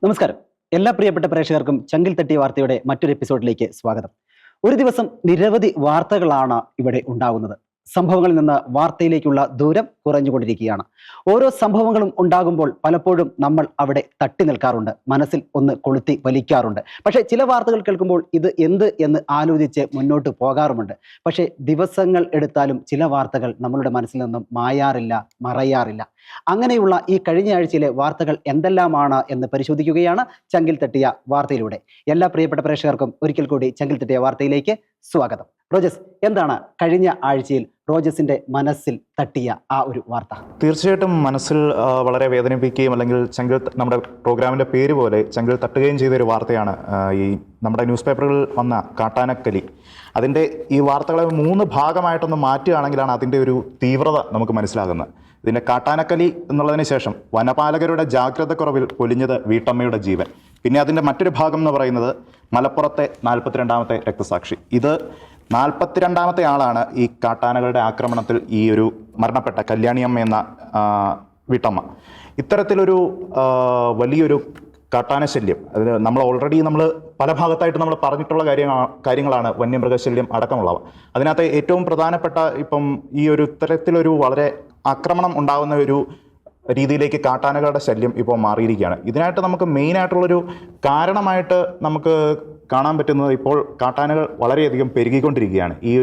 നമസ്കാരം. എല്ലാ പ്രിയപ്പെട്ട പ്രേക്ഷകർക്കും ചങ്കിൽ തട്ടിയ വാർത്തയുടെ മറ്റൊരു എപ്പിസോഡിലേക്ക് സ്വാഗതം. ഒരു ദിവസം നിരവധി വാർത്തകളാണ് ഇവിടെ ഉണ്ടാകുന്നത്. സംഭവങ്ങളിൽ നിന്ന് വാർത്തയിലേക്കുള്ള ദൂരം കുറഞ്ഞുകൊണ്ടിരിക്കുകയാണ്. ഓരോ സംഭവങ്ങളും ഉണ്ടാകുമ്പോൾ പലപ്പോഴും നമ്മൾ അവിടെ തട്ടി നിൽക്കാറുണ്ട്, മനസ്സിൽ ഒന്ന് കൊളുത്തി വലിക്കാറുണ്ട്. പക്ഷേ ചില വാർത്തകൾ കേൾക്കുമ്പോൾ ഇത് എന്ത് എന്ന് ആലോചിച്ച് മുന്നോട്ട് പോകാറുമുണ്ട്. പക്ഷേ ദിവസങ്ങൾ എടുത്താലും ചില വാർത്തകൾ നമ്മളുടെ മനസ്സിൽ നിന്നും മായാറില്ല, മറയാറില്ല. അങ്ങനെയുള്ള ഈ കഴിഞ്ഞ ആഴ്ചയിലെ വാർത്തകൾ എന്തെല്ലാമാണ് എന്ന് പരിശോധിക്കുകയാണ് ചങ്കിൽ തട്ടിയ വാർത്തയിലൂടെ. എല്ലാ പ്രിയപ്പെട്ട പ്രേക്ഷകർക്കും ഒരിക്കൽ കൂടി ചങ്കിൽ തട്ടിയ വാർത്തയിലേക്ക് സ്വാഗതം. റോജസ്, എന്താണ് കഴിഞ്ഞ ആഴ്ചയിൽ റോജസിന്റെ മനസ്സിൽ തട്ടിയ ആ ഒരു വാർത്ത? തീർച്ചയായിട്ടും മനസ്സിൽ വളരെ വേദനിപ്പിക്കുകയും അല്ലെങ്കിൽ ചങ്കിൽ നമ്മുടെ പ്രോഗ്രാമിന്റെ പേര് പോലെ ചങ്കിൽ തട്ടുകയും ചെയ്ത ഒരു വാർത്തയാണ് ഈ നമ്മുടെ ന്യൂസ് പേപ്പറുകളിൽ വന്ന കാട്ടാനക്കലി. അതിൻ്റെ ഈ വാർത്തകളെ 3 ഭാഗമായിട്ടൊന്ന് മാറ്റുകയാണെങ്കിലാണ് അതിൻ്റെ ഒരു തീവ്രത നമുക്ക് മനസ്സിലാകുന്നത്. ഇതിൻ്റെ കാട്ടാനക്കലി എന്നുള്ളതിന് ശേഷം വനപാലകരുടെ ജാഗ്രതക്കുറവിൽ പൊലിഞ്ഞത് വീട്ടമ്മയുടെ ജീവൻ. പിന്നെ അതിൻ്റെ മറ്റൊരു ഭാഗം എന്ന് പറയുന്നത് മലപ്പുറത്തെ 42ാമത്തെ രക്തസാക്ഷി. ഇത് 42ാമത്തെ ആളാണ് ഈ കാട്ടാനകളുടെ ആക്രമണത്തിൽ ഈ ഒരു മരണപ്പെട്ട കല്യാണിയമ്മ എന്ന വീട്ടമ്മ. ഇത്തരത്തിലൊരു വലിയൊരു കാട്ടാനശല്യം, അത് നമ്മൾ പല ഭാഗത്തായിട്ട് നമ്മൾ പറഞ്ഞിട്ടുള്ള കാര്യങ്ങളാണ് വന്യമൃഗശല്യം അടക്കമുള്ളവ. അതിനകത്ത് ഏറ്റവും പ്രധാനപ്പെട്ട ഇപ്പം ഈ ഒരു ഇത്തരത്തിലൊരു വളരെ ആക്രമണം ഉണ്ടാകുന്ന ഒരു രീതിയിലേക്ക് കാട്ടാനകളുടെ ശല്യം ഇപ്പോൾ മാറിയിരിക്കുകയാണ്. ഇതിനായിട്ട് നമുക്ക് മെയിനായിട്ടുള്ളൊരു കാരണമായിട്ട് നമുക്ക് കാണാൻ പറ്റുന്നത് ഇപ്പോൾ കാട്ടാനകൾ വളരെയധികം പെരുകിക്കൊണ്ടിരിക്കുകയാണ്. ഈ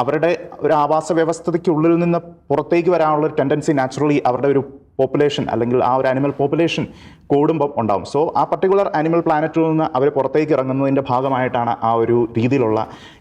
അവരുടെ ഒരു ആവാസ വ്യവസ്ഥയ്ക്കുള്ളിൽ നിന്ന് പുറത്തേക്ക് വരാനുള്ളൊരു ടെൻഡൻസി നാച്ചുറലി അവരുടെ ഒരു പോപ്പുലേഷൻ അല്ലെങ്കിൽ ആ ഒരു ആനിമൽ പോപ്പുലേഷൻ കൂടുമ്പം ഉണ്ടാവും. സോ ആ പർട്ടിക്കുലർ ആനിമൽ പ്ലാനറ്റിൽ നിന്ന് അവർ പുറത്തേക്ക് ഇറങ്ങുന്നതിൻ്റെ ഭാഗമായിട്ടാണ് ആ ഒരു രീതിയിലുള്ള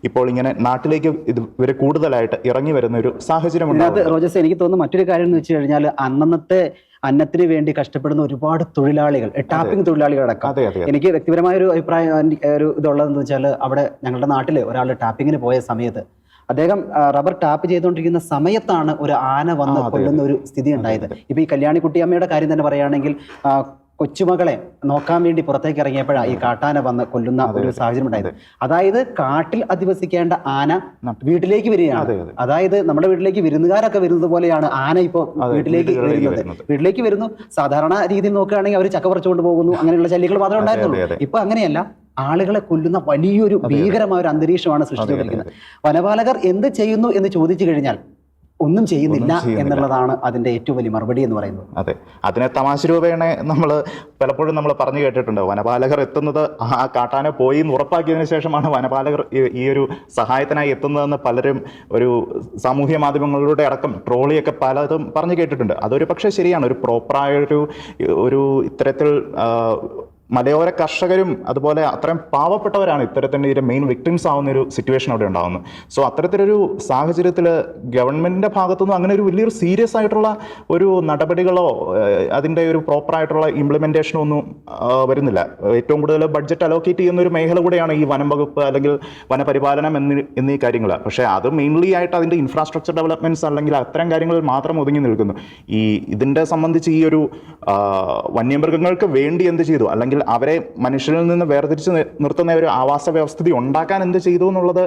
ഇപ്പോൾ ഇങ്ങനെ നാട്ടിലേക്ക് ഇവർ കൂടുതലായിട്ട് ഇറങ്ങി വരുന്ന ഒരു സാഹചര്യം ഉണ്ടാകും. റോജസ്, എനിക്ക് തോന്നുന്നു മറ്റൊരു കാര്യം എന്ന് വെച്ച് കഴിഞ്ഞാൽ അന്നത്തെ അന്നത്തിന് വേണ്ടി കഷ്ടപ്പെടുന്ന ഒരുപാട് തൊഴിലാളികൾ, ടാപ്പിംഗ് തൊഴിലാളികളടക്കം. എനിക്ക് വ്യക്തിപരമായ ഒരു അഭിപ്രായം ഇതുള്ളതെന്ന് വെച്ചാൽ, അവിടെ ഞങ്ങളുടെ നാട്ടിൽ ഒരാൾ ടാപ്പിങ്ങിന് പോയ സമയത്ത് അദ്ദേഹം റബ്ബർ ടാപ്പ് ചെയ്തുകൊണ്ടിരിക്കുന്ന സമയത്താണ് ഒരു ആന വന്ന് കൊല്ലുന്ന ഒരു സ്ഥിതി ഉണ്ടായത്. ഇപ്പൊ ഈ കല്യാണിക്കുട്ടിയമ്മയുടെ കാര്യം തന്നെ പറയുകയാണെങ്കിൽ, കൊച്ചുമകളെ നോക്കാൻ വേണ്ടി പുറത്തേക്ക് ഇറങ്ങിയപ്പോഴാണ് ഈ കാട്ടാന വന്ന് കൊല്ലുന്ന ഒരു സാഹചര്യം ഉണ്ടായത്. അതായത് കാട്ടിൽ അധിവസിക്കേണ്ട ആന വീട്ടിലേക്ക് വരികയാണ്. അതായത് നമ്മുടെ വീട്ടിലേക്ക് വിരുന്നുകാരൊക്കെ വരുന്നത് പോലെയാണ് ആന ഇപ്പോൾ വീട്ടിലേക്ക് വരുന്നു. സാധാരണ രീതിയിൽ നോക്കുകയാണെങ്കിൽ അവർ ചക്ക പറിച്ചുകൊണ്ട് പോകുന്നു, അങ്ങനെയുള്ള ശല്യങ്ങൾ മാത്രമേ ഉണ്ടായിരുന്നുള്ളൂ. ഇപ്പൊ അങ്ങനെയല്ല, ആളുകളെ കൊല്ലുന്ന വലിയൊരു ഭീകരമായ ഒരു അന്തരീക്ഷമാണ് സൃഷ്ടിച്ചുകൊണ്ടിരിക്കുന്നത്. വനപാലകർ എന്ത് ചെയ്യുന്നു എന്ന് ചോദിച്ചു കഴിഞ്ഞാൽ ഒന്നും ചെയ്യുന്നില്ല എന്നുള്ളതാണ് അതിന്റെ ഏറ്റവും വലിയ മറുപടി എന്ന് പറയുന്നത്. അതെ, അതിനെ തമാശ രൂപേണ പലപ്പോഴും നമ്മൾ പറഞ്ഞു കേട്ടിട്ടുണ്ട്. വനപാലകർ എത്തുന്നത് ആ കാട്ടാന പോയി എന്ന് ഉറപ്പാക്കിയതിനു ശേഷമാണ് വനപാലകർ ഈ ഒരു സഹായത്തിനായി എത്തുന്നതെന്ന് പലരും ഒരു സാമൂഹ്യ മാധ്യമങ്ങളിലൂടെ അടക്കം ട്രോളിയൊക്കെ പലതും പറഞ്ഞു കേട്ടിട്ടുണ്ട്. അതൊരു പക്ഷേ ശരിയാണ്. ഒരു പ്രോപ്പറായൊരു ഇത്തരത്തിൽ മലയോര കർഷകരും അതുപോലെ അത്രയും പാവപ്പെട്ടവരാണ് ഇത്തരത്തിൻ്റെ ഇതിൻ്റെ മെയിൻ വിക്ടിംസ് ആവുന്ന ഒരു സിറ്റുവേഷൻ അവിടെ ഉണ്ടാകുന്നത്. സോ അത്തരത്തിലൊരു സാഹചര്യത്തിൽ ഗവൺമെൻറ്റിൻ്റെ ഭാഗത്തുനിന്നും അങ്ങനെ ഒരു വലിയൊരു സീരിയസ് ആയിട്ടുള്ള ഒരു നടപടികളോ അതിൻ്റെ ഒരു പ്രോപ്പറായിട്ടുള്ള ഇംപ്ലിമെൻറ്റേഷനോ ഒന്നും വരുന്നില്ല. ഏറ്റവും കൂടുതൽ ബഡ്ജറ്റ് അലോക്കേറ്റ് ചെയ്യുന്ന ഒരു മേഖല കൂടെയാണ് ഈ വനം വകുപ്പ് അല്ലെങ്കിൽ വനപരിപാലനം എന്നീ കാര്യങ്ങൾ. പക്ഷേ അത് മെയിൻലി ആയിട്ട് അതിൻ്റെ ഇൻഫ്രാസ്ട്രക്ചർ ഡെവലപ്മെൻറ്റ്സ് അല്ലെങ്കിൽ അത്തരം കാര്യങ്ങളിൽ മാത്രം ഒതുങ്ങി നിൽക്കുന്നു. ഇതിൻ്റെ സംബന്ധിച്ച് ഈ ഒരു വന്യമൃഗങ്ങൾക്ക് വേണ്ടി എന്ത് ചെയ്തു, അല്ലെങ്കിൽ അവരെ മനുഷ്യരിൽ നിന്ന് വേർതിരിച്ച് നിർത്തുന്ന ഒരു ആവാസ വ്യവസ്ഥിതി ഉണ്ടാക്കാൻ എന്ത് ചെയ്തു എന്നുള്ളത്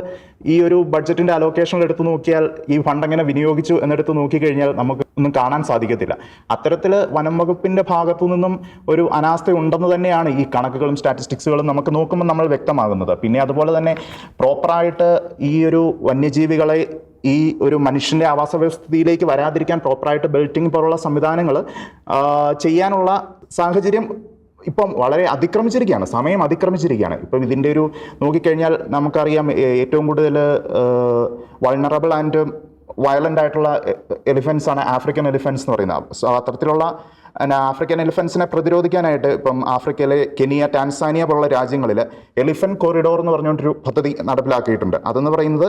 ഈ ഒരു ബഡ്ജറ്റിന്റെ അലോക്കേഷനിൽ എടുത്തു നോക്കിയാൽ, ഈ ഫണ്ട് എങ്ങനെ വിനിയോഗിച്ചു എന്നെടുത്ത് നോക്കിക്കഴിഞ്ഞാൽ നമുക്ക് ഒന്നും കാണാൻ സാധിക്കത്തില്ല. അത്തരത്തിൽ വനം വകുപ്പിന്റെ ഭാഗത്തു നിന്നും ഒരു അനാസ്ഥ ഉണ്ടെന്ന് തന്നെയാണ് ഈ കണക്കുകളും സ്റ്റാറ്റിസ്റ്റിക്സുകളും നമുക്ക് നോക്കുമ്പോൾ നമ്മൾ വ്യക്തമാകുന്നത്. പിന്നെ അതുപോലെ തന്നെ പ്രോപ്പറായിട്ട് ഈ ഒരു വന്യജീവികളെ ഈ ഒരു മനുഷ്യൻ്റെ ആവാസ വ്യവസ്ഥയിലേക്ക് വരാതിരിക്കാൻ പ്രോപ്പറായിട്ട് ബെൽറ്റിംഗ് പോലുള്ള സംവിധാനങ്ങൾ ചെയ്യാനുള്ള സാഹചര്യം ഇപ്പം വളരെ സമയം അതിക്രമിച്ചിരിക്കുകയാണ്. ഇപ്പം ഇതിൻ്റെ ഒരു നോക്കിക്കഴിഞ്ഞാൽ നമുക്കറിയാം, ഏറ്റവും കൂടുതൽ വൾണറബിൾ ആൻഡ് വയലൻ്റ് ആയിട്ടുള്ള എലിഫൻസ് ആണ് ആഫ്രിക്കൻ എലിഫൻസ് എന്ന് പറയുന്നത്. സോ അത്തരത്തിലുള്ള ആഫ്രിക്കൻ എലിഫൻസിനെ പ്രതിരോധിക്കാനായിട്ട് ഇപ്പം ആഫ്രിക്കയിലെ കെനിയ, ടാൻസാനിയ പോലുള്ള രാജ്യങ്ങളിൽ എലിഫന്റ് കോറിഡോർ എന്ന് പറഞ്ഞുകൊണ്ടൊരു പദ്ധതി നടപ്പിലാക്കിയിട്ടുണ്ട്. അതെന്ന് പറയുന്നത്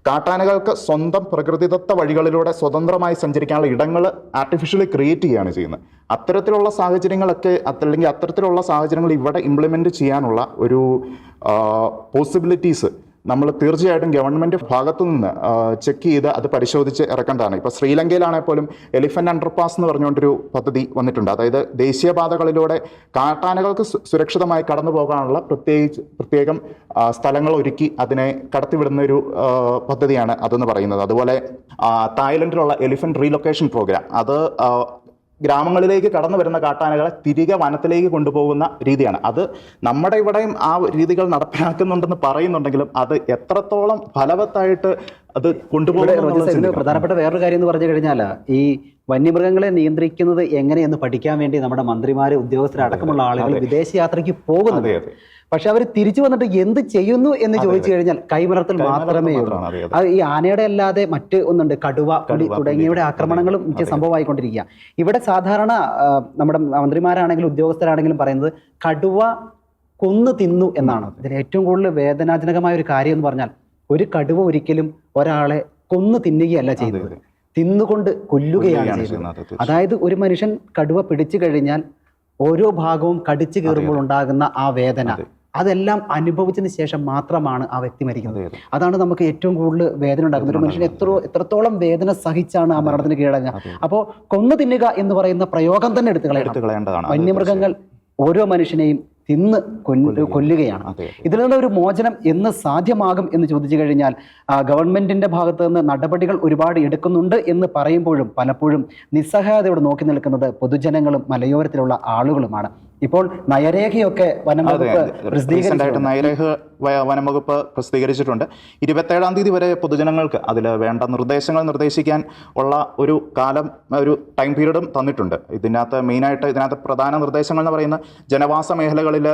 കാട്ടാനകൾക്ക് സ്വന്തം പ്രകൃതിദത്ത വഴികളിലൂടെ സ്വതന്ത്രമായി സഞ്ചരിക്കാനുള്ള ഇടങ്ങൾ ആർട്ടിഫിഷ്യലി ക്രിയേറ്റ് ചെയ്യുകയാണ് ചെയ്യുന്നത്. അത്തരത്തിലുള്ള സാഹചര്യങ്ങളൊക്കെ അല്ലെങ്കിൽ അത്തരത്തിലുള്ള സാഹചര്യങ്ങൾ ഇവിടെ ഇംപ്ലിമെൻറ്റ് ചെയ്യാനുള്ള ഒരു പോസിബിലിറ്റീസ് നമ്മൾ തീർച്ചയായിട്ടും ഗവൺമെൻറ് ഭാഗത്തു നിന്ന് ചെക്ക് ചെയ്ത് അത് പരിശോധിച്ച് ഇറക്കേണ്ടതാണ്. ഇപ്പോൾ ശ്രീലങ്കയിലാണെങ്കിൽ പോലും എലിഫന്റ് അണ്ടർപാസ് എന്ന് പറഞ്ഞുകൊണ്ടൊരു പദ്ധതി വന്നിട്ടുണ്ട്. അതായത് ദേശീയപാതകളിലൂടെ കാട്ടാനകൾക്ക് സുരക്ഷിതമായി കടന്നു പോകാനുള്ള പ്രത്യേകം സ്ഥലങ്ങൾ ഒരുക്കി അതിനെ കടത്തിവിടുന്ന ഒരു പദ്ധതിയാണ് അതെന്ന് പറയുന്നത്. അതുപോലെ തായ്ലൻഡിലുള്ള എലിഫന്റ് റീലൊക്കേഷൻ പ്രോഗ്രാം, അത് ഗ്രാമങ്ങളിലേക്ക് കടന്നു വരുന്ന കാട്ടാനകളെ തിരികെ വനത്തിലേക്ക് കൊണ്ടുപോകുന്ന രീതിയാണ്. അത് നമ്മുടെ ഇവിടെയും ആ രീതികൾ നടപ്പിലാക്കുന്നുണ്ടെന്ന് പറയുന്നുണ്ടെങ്കിലും അത് എത്രത്തോളം ഫലവത്തായിട്ട് അത് കൊണ്ടുപോകുന്നത് പ്രധാനപ്പെട്ട വേറൊരു കാര്യം എന്ന് പറഞ്ഞു കഴിഞ്ഞാൽ ഈ വന്യമൃഗങ്ങളെ നിയന്ത്രിക്കുന്നത് എങ്ങനെയെന്ന് പഠിക്കാൻ വേണ്ടി നമ്മുടെ മന്ത്രിമാര് ഉദ്യോഗസ്ഥരടക്കമുള്ള ആളുകൾ വിദേശയാത്രയ്ക്ക് പോകുന്നുണ്ട്. പക്ഷെ അവർ തിരിച്ചു വന്നിട്ട് എന്ത് ചെയ്യുന്നു എന്ന് ചോദിച്ചു കഴിഞ്ഞാൽ കൈമലർത്തൽ മാത്രമേ ഉള്ളൂ. അത് ഈ ആനയുടെ അല്ലാതെ മറ്റ് ഒന്നുണ്ട്, കടുവ, പുലി തുടങ്ങിയവയുടെ ആക്രമണങ്ങളും മുഖ്യ സംഭവമായിക്കൊണ്ടിരിക്കുക. ഇവിടെ സാധാരണ നമ്മുടെ മന്ത്രിമാരാണെങ്കിലും ഉദ്യോഗസ്ഥരാണെങ്കിലും പറയുന്നത് കടുവ കൊന്നു തിന്നു എന്നാണ്. ഇതിന് ഏറ്റവും കൂടുതൽ വേദനാജനകമായ ഒരു കാര്യം എന്ന് പറഞ്ഞാൽ ഒരു കടുവ ഒരിക്കലും ഒരാളെ കൊന്നു തിന്നുകയല്ല ചെയ്യുന്നത്, തിന്നുകൊണ്ട് കൊല്ലുകയാണ് ചെയ്യുന്നത്. അതായത് ഒരു മനുഷ്യൻ കടുവ പിടിച്ചു കഴിഞ്ഞാൽ ഓരോ ഭാഗവും കടിച്ചു കീറുമ്പോൾ ഉണ്ടാകുന്ന ആ വേദന അതെല്ലാം അനുഭവിച്ചതിന് ശേഷം മാത്രമാണ് ആ വ്യക്തി മരിക്കുന്നത്. അതാണ് നമുക്ക് ഏറ്റവും കൂടുതൽ വേദന ഉണ്ടാക്കുന്നത്. ഒരു മനുഷ്യൻ എത്രത്തോളം വേദന സഹിച്ചാണ് ആ മരണത്തിന് കീഴടങ്ങുക. അപ്പോൾ കൊന്നു തിന്നുക എന്ന് പറയുന്ന പ്രയോഗം തന്നെ എടുത്തു കളയണം. വന്യമൃഗങ്ങൾ ഓരോ മനുഷ്യനെയും തിന്ന് കൊല്ലുകയാണ്. ഇതിൽ നിന്ന് ഒരു മോചനം എന്ന് സാധ്യമാകും എന്ന് ചോദിച്ചു കഴിഞ്ഞാൽ ഗവൺമെന്റിന്റെ ഭാഗത്ത് നിന്ന് നടപടികൾ ഒരുപാട് എടുക്കുന്നുണ്ട് എന്ന് പറയുമ്പോഴും പലപ്പോഴും നിസ്സഹായതയോടെ നോക്കി നിൽക്കുന്നത് പൊതുജനങ്ങളും മലയോരത്തിലുള്ള ആളുകളുമാണ്. ഇപ്പോൾ നയരേഖയൊക്കെ നയരേഖ വനംവകുപ്പ് പ്രസിദ്ധീകരിച്ചിട്ടുണ്ട്. 27-ാം തീയതി വരെ പൊതുജനങ്ങൾക്ക് അതിൽ വേണ്ട നിർദ്ദേശങ്ങൾ നിർദ്ദേശിക്കാൻ ഉള്ള ഒരു കാലം, ഒരു ടൈം പീരീഡും തന്നിട്ടുണ്ട്. ഇതിനകത്ത് പ്രധാന നിർദ്ദേശങ്ങൾ എന്ന് പറയുന്ന ജനവാസ മേഖലകളിൽ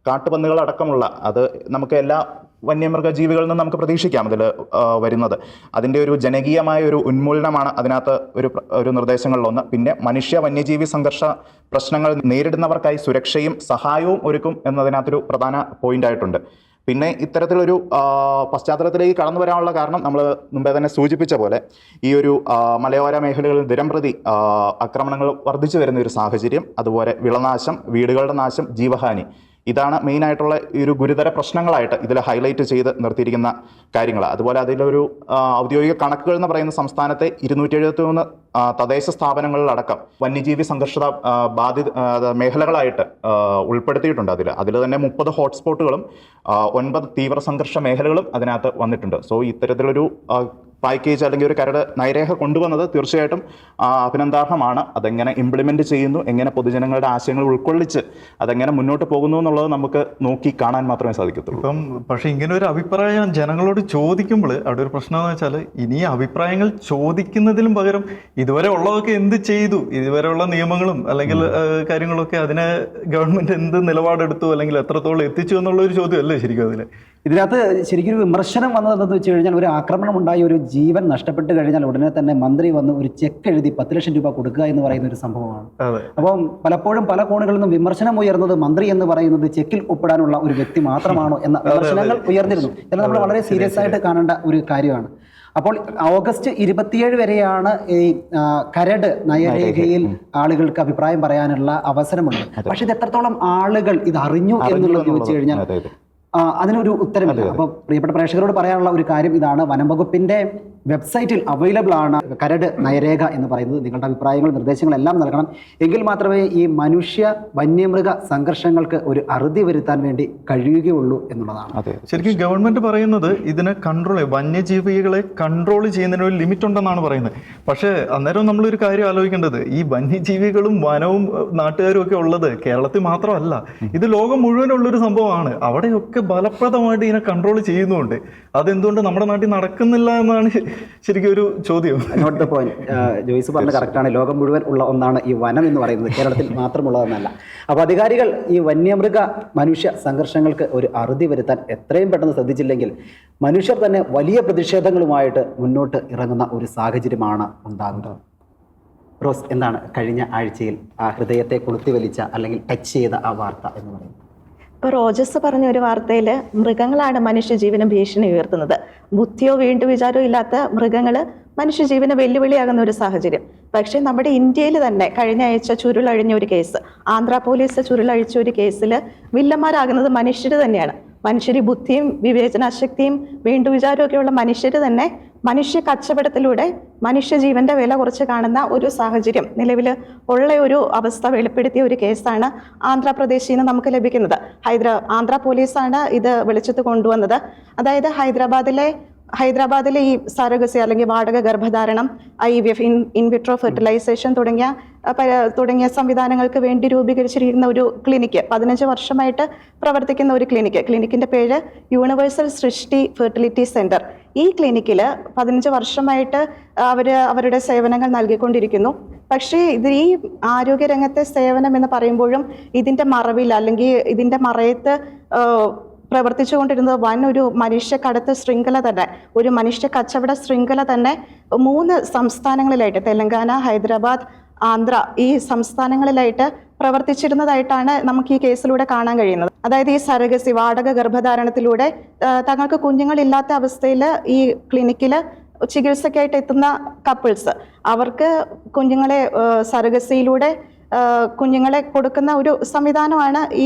കാട്ടുപന്നികൾ അടക്കമുള്ള അത് നമുക്ക് എല്ലാ വന്യമൃഗ ജീവികളിൽ നിന്ന് നമുക്ക് പ്രതീക്ഷിക്കാം അതിൽ വരുന്നത്. അതിൻ്റെ ഒരു ജനകീയമായ ഒരു ഉന്മൂലനമാണ് അതിനകത്ത് ഒരു നിർദ്ദേശങ്ങളിലൊന്ന്. പിന്നെ മനുഷ്യ വന്യജീവി സംഘർഷ പ്രശ്നങ്ങൾ നേരിടുന്നവർക്കായി സുരക്ഷയും സഹായവും ഒരുക്കും എന്നതിനകത്തൊരു പ്രധാന പോയിന്റ് ആയിട്ടുണ്ട്. പിന്നെ ഇത്തരത്തിലൊരു പശ്ചാത്തലത്തിലേക്ക് കടന്നു വരാനുള്ള കാരണം നമ്മൾ മുമ്പേ തന്നെ സൂചിപ്പിച്ച പോലെ ഈ ഒരു മലയോര മേഖലകളിൽ ദിനംപ്രതി ആക്രമണങ്ങൾ വർദ്ധിച്ചു വരുന്ന ഒരു സാഹചര്യം, അതുപോലെ വിളനാശം, വീടുകളുടെ നാശം, ജീവഹാനി, ഇതാണ് മെയിനായിട്ടുള്ള ഈ ഒരു ഗുരുതര പ്രശ്നങ്ങളായിട്ട് ഇതിൽ ഹൈലൈറ്റ് ചെയ്ത് നിർത്തിയിരിക്കുന്ന കാര്യങ്ങൾ. അതുപോലെ അതിലൊരു ഔദ്യോഗിക കണക്കുകൾ എന്ന് പറയുന്ന സംസ്ഥാനത്തെ 273 തദ്ദേശ സ്ഥാപനങ്ങളിലടക്കം വന്യജീവി സംഘർഷ ബാധിത മേഖലകളായിട്ട് ഉൾപ്പെടുത്തിയിട്ടുണ്ട്. അതിൽ തന്നെ 30 ഹോട്ട്സ്പോട്ടുകളും 9 തീവ്ര സംഘർഷ മേഖലകളും അതിനകത്ത് വന്നിട്ടുണ്ട്. സോ ഇത്തരത്തിലൊരു പാക്കേജ് അല്ലെങ്കിൽ ഒരു കരട് നയരേഖ കൊണ്ടുവന്നത് തീർച്ചയായിട്ടും അഭിനന്ദാർഹമാണ്. അതെങ്ങനെ ഇംപ്ലിമെന്റ് ചെയ്യുന്നു, എങ്ങനെ പൊതുജനങ്ങളുടെ ആശയങ്ങൾ ഉൾക്കൊള്ളിച്ച് അതെങ്ങനെ മുന്നോട്ട് പോകുന്നു എന്നുള്ളത് നമുക്ക് നോക്കി കാണാൻ മാത്രമേ സാധിക്കത്തുള്ളൂ. ഇപ്പം പക്ഷേ ഇങ്ങനെ ഒരു അഭിപ്രായം ജനങ്ങളോട് ചോദിക്കുമ്പോൾ അവിടെ ഒരു പ്രശ്നം എന്ന് വെച്ചാൽ ഇനി അഭിപ്രായങ്ങൾ ചോദിക്കുന്നതിലും പകരം ഇതുവരെ ഉള്ളതൊക്കെ എന്ത് ചെയ്തു, ഇതുവരെയുള്ള നിയമങ്ങളും അല്ലെങ്കിൽ കാര്യങ്ങളൊക്കെ അതിനെ ഗവൺമെന്റ് എന്ത് നിലപാടെടുത്തു അല്ലെങ്കിൽ എത്രത്തോളം എത്തിച്ചു എന്നുള്ളൊരു ചോദ്യമല്ലേ ശരിക്കും അതിൽ. ഇതിനകത്ത് ശരിക്കും ഒരു വിമർശനം വന്നതെന്ന് വെച്ച് കഴിഞ്ഞാൽ ഒരു ആക്രമണം ഉണ്ടായി ഒരു ജീവൻ നഷ്ടപ്പെട്ട് കഴിഞ്ഞാൽ ഉടനെ തന്നെ മന്ത്രി വന്ന് ഒരു ചെക്ക് എഴുതി 10 ലക്ഷം രൂപ കൊടുക്കുക എന്ന് പറയുന്ന ഒരു സംഭവമാണ്. അപ്പം പലപ്പോഴും പല കോണുകളിൽ നിന്നും വിമർശനം ഉയർന്നത് മന്ത്രി എന്ന് പറയുന്നത് ചെക്കിൽ ഒപ്പിടാനുള്ള ഒരു വ്യക്തി മാത്രമാണോ എന്ന വിമർശനങ്ങൾ ഉയർന്നിരുന്നു. ഇത് നമ്മൾ വളരെ സീരിയസ് ആയിട്ട് കാണേണ്ട ഒരു കാര്യമാണ്. അപ്പോൾ ഓഗസ്റ്റ് 27 വരെയാണ് ഈ കരട് നയരേഖയിൽ ആളുകൾക്ക് അഭിപ്രായം പറയാനുള്ള അവസരമുള്ളത്. പക്ഷെ ഇത് എത്രത്തോളം ആളുകൾ ഇത് അറിഞ്ഞു എന്നുള്ളത് ചോദിച്ചു കഴിഞ്ഞാൽ അതിനൊരു ഉത്തരമില്ല. അപ്പോൾ പ്രിയപ്പെട്ട പ്രേക്ഷകരോട് പറയാനുള്ള ഒരു കാര്യം ഇതാണ്, വനം വകുപ്പിന്റെ വെബ്സൈറ്റിൽ അവൈലബിൾ ആണ് കരട് നയരേഖ എന്ന് പറയുന്നത്. നിങ്ങളുടെ അഭിപ്രായങ്ങൾ നിർദ്ദേശങ്ങളെല്ലാം നൽകണം. എങ്കിൽ മാത്രമേ ഈ മനുഷ്യ വന്യമൃഗ സംഘർഷങ്ങൾക്ക് ഒരു അറുതി വരുത്താൻ വേണ്ടി കഴിയുകയുള്ളൂ എന്നുള്ളതാണ്. ശരിക്കും ഗവൺമെന്റ് പറയുന്നത് ഇതിനെ വന്യജീവികളെ കൺട്രോൾ ചെയ്യുന്നതിന് ഒരു ലിമിറ്റ് ഉണ്ടെന്നാണ് പറയുന്നത്. പക്ഷേ അന്നേരം നമ്മളൊരു കാര്യം ആലോചിക്കേണ്ടത്, ഈ വന്യജീവികളും വനവും നാട്ടുകാരും ഒക്കെ ഉള്ളത് കേരളത്തിൽ മാത്രമല്ല, ഇത് ലോകം മുഴുവനുള്ളൊരു സംഭവമാണ്. അവിടെയൊക്കെ ഫലപ്രദമായിട്ട് ഇതിനെ കൺട്രോൾ ചെയ്യുന്നുണ്ട്. അതെന്തുകൊണ്ട് നമ്മുടെ നാട്ടിൽ നടക്കുന്നില്ല എന്നാണ് ശരിക്കും ഒരു ചോദ്യം. Not the point. ജോയ്സ് പറഞ്ഞ കറക്റ്റാണ്. ലോകം മുഴുവൻ ഉള്ള ഒന്നാണ് ഈ വനം എന്ന് പറയുന്നത്, കേരളത്തിൽ മാത്രമുള്ളതെന്നല്ല. അപ്പോൾ അധികാരികൾ ഈ വന്യമൃഗ മനുഷ്യ സംഘർഷങ്ങൾക്ക് ഒരു അറുതി വരുത്താൻ എത്രയും പെട്ടെന്ന് ശ്രദ്ധിച്ചില്ലെങ്കിൽ മനുഷ്യർ തന്നെ വലിയ പ്രതിഷേധങ്ങളുമായിട്ട് മുന്നോട്ട് ഇറങ്ങുന്ന ഒരു സാഹചര്യമാണ് ഉണ്ടാകുന്നത്. റോസ്, എന്താണ് കഴിഞ്ഞ ആഴ്ചയിൽ ആ ഹൃദയത്തെ കൊളുത്തിവലിച്ച അല്ലെങ്കിൽ ടച്ച് ചെയ്ത ആ വാർത്ത എന്ന് പറയുന്നത്? ഇപ്പോൾ റോജസ് പറഞ്ഞ ഒരു വാർത്തയിൽ മൃഗങ്ങളാണ് മനുഷ്യജീവനം ഭീഷണി ഉയർത്തുന്നത്. ബുദ്ധിയോ വീണ്ടു വിചാരമോ ഇല്ലാത്ത മൃഗങ്ങൾ മനുഷ്യജീവന് വെല്ലുവിളിയാകുന്ന ഒരു സാഹചര്യം. പക്ഷേ നമ്മുടെ ഇന്ത്യയിൽ തന്നെ കഴിഞ്ഞ ആഴ്ച ചുരുളഴിഞ്ഞ ഒരു കേസ്, ആന്ധ്ര പോലീസ് ചുരുളഴിച്ച ഒരു കേസിൽ വില്ലന്മാരാകുന്നത് മനുഷ്യർ തന്നെയാണ്. മനുഷ്യർ ബുദ്ധിയും വിവേചനാശക്തിയും വീണ്ടു വിചാരമൊക്കെയുള്ള മനുഷ്യർ തന്നെ മനുഷ്യ കച്ചവടത്തിലൂടെ മനുഷ്യജീവന്റെ വില കുറച്ച് കാണുന്ന ഒരു സാഹചര്യം നിലവിൽ ഉള്ള ഒരു അവസ്ഥ വെളിപ്പെടുത്തിയ ഒരു കേസാണ് ആന്ധ്രാപ്രദേശിൽ നിന്ന് നമുക്ക് ലഭിക്കുന്നത്. ആന്ധ്ര പോലീസാണ് ഇത് വെളിച്ചത്ത് കൊണ്ടുവന്നത്. അതായത് ഹൈദരാബാദിലെ ഹൈദരാബാദിലെ ഈ സറഗസി അല്ലെങ്കിൽ വാടക ഗർഭധാരണം, IVF, ഇൻവിട്രോ ഫെർട്ടിലൈസേഷൻ തുടങ്ങിയ സംവിധാനങ്ങൾക്ക് വേണ്ടി രൂപീകരിച്ചിരിക്കുന്ന ഒരു ക്ലിനിക്ക്, 15 വർഷമായിട്ട് പ്രവർത്തിക്കുന്ന ഒരു ക്ലിനിക്കിന്റെ പേര് യൂണിവേഴ്സൽ സൃഷ്ടി ഫെർട്ടിലിറ്റി സെന്റർ. ഈ ക്ലിനിക്കിൽ 15 വർഷമായിട്ട് അവരുടെ സേവനങ്ങൾ നൽകിക്കൊണ്ടിരിക്കുന്നു. പക്ഷേ ഈ ആരോഗ്യരംഗത്തെ സേവനം എന്ന് പറയുമ്പോഴും ഇതിന്റെ മറവിൽ അല്ലെങ്കിൽ ഇതിന്റെ മറയത്ത് പ്രവർത്തിച്ചുകൊണ്ടിരുന്നത് ഒരു മനുഷ്യക്കടത്ത് ശൃംഖല തന്നെ, ഒരു മനുഷ്യ കച്ചവട ശൃംഖല തന്നെ 3 സംസ്ഥാനങ്ങളിലായിട്ട്, തെലങ്കാന, ഹൈദരാബാദ്, ആന്ധ്ര, ഈ സംസ്ഥാനങ്ങളിലായിട്ട് പ്രവർത്തിച്ചിരുന്നതായിട്ടാണ് നമുക്ക് ഈ കേസിലൂടെ കാണാൻ കഴിയുന്നത്. അതായത് ഈ സറഗസി, വാടക ഗർഭധാരണത്തിലൂടെ തങ്ങൾക്ക് കുഞ്ഞുങ്ങളില്ലാത്ത അവസ്ഥയിൽ ഈ ക്ലിനിക്കിൽ ചികിത്സയ്ക്കായിട്ട് എത്തുന്ന കപ്പിൾസ്, അവർക്ക് കുഞ്ഞുങ്ങളെ സറഗസിയിലൂടെ കുഞ്ഞുങ്ങളെ കൊടുക്കുന്ന ഒരു സംവിധാനമാണ് ഈ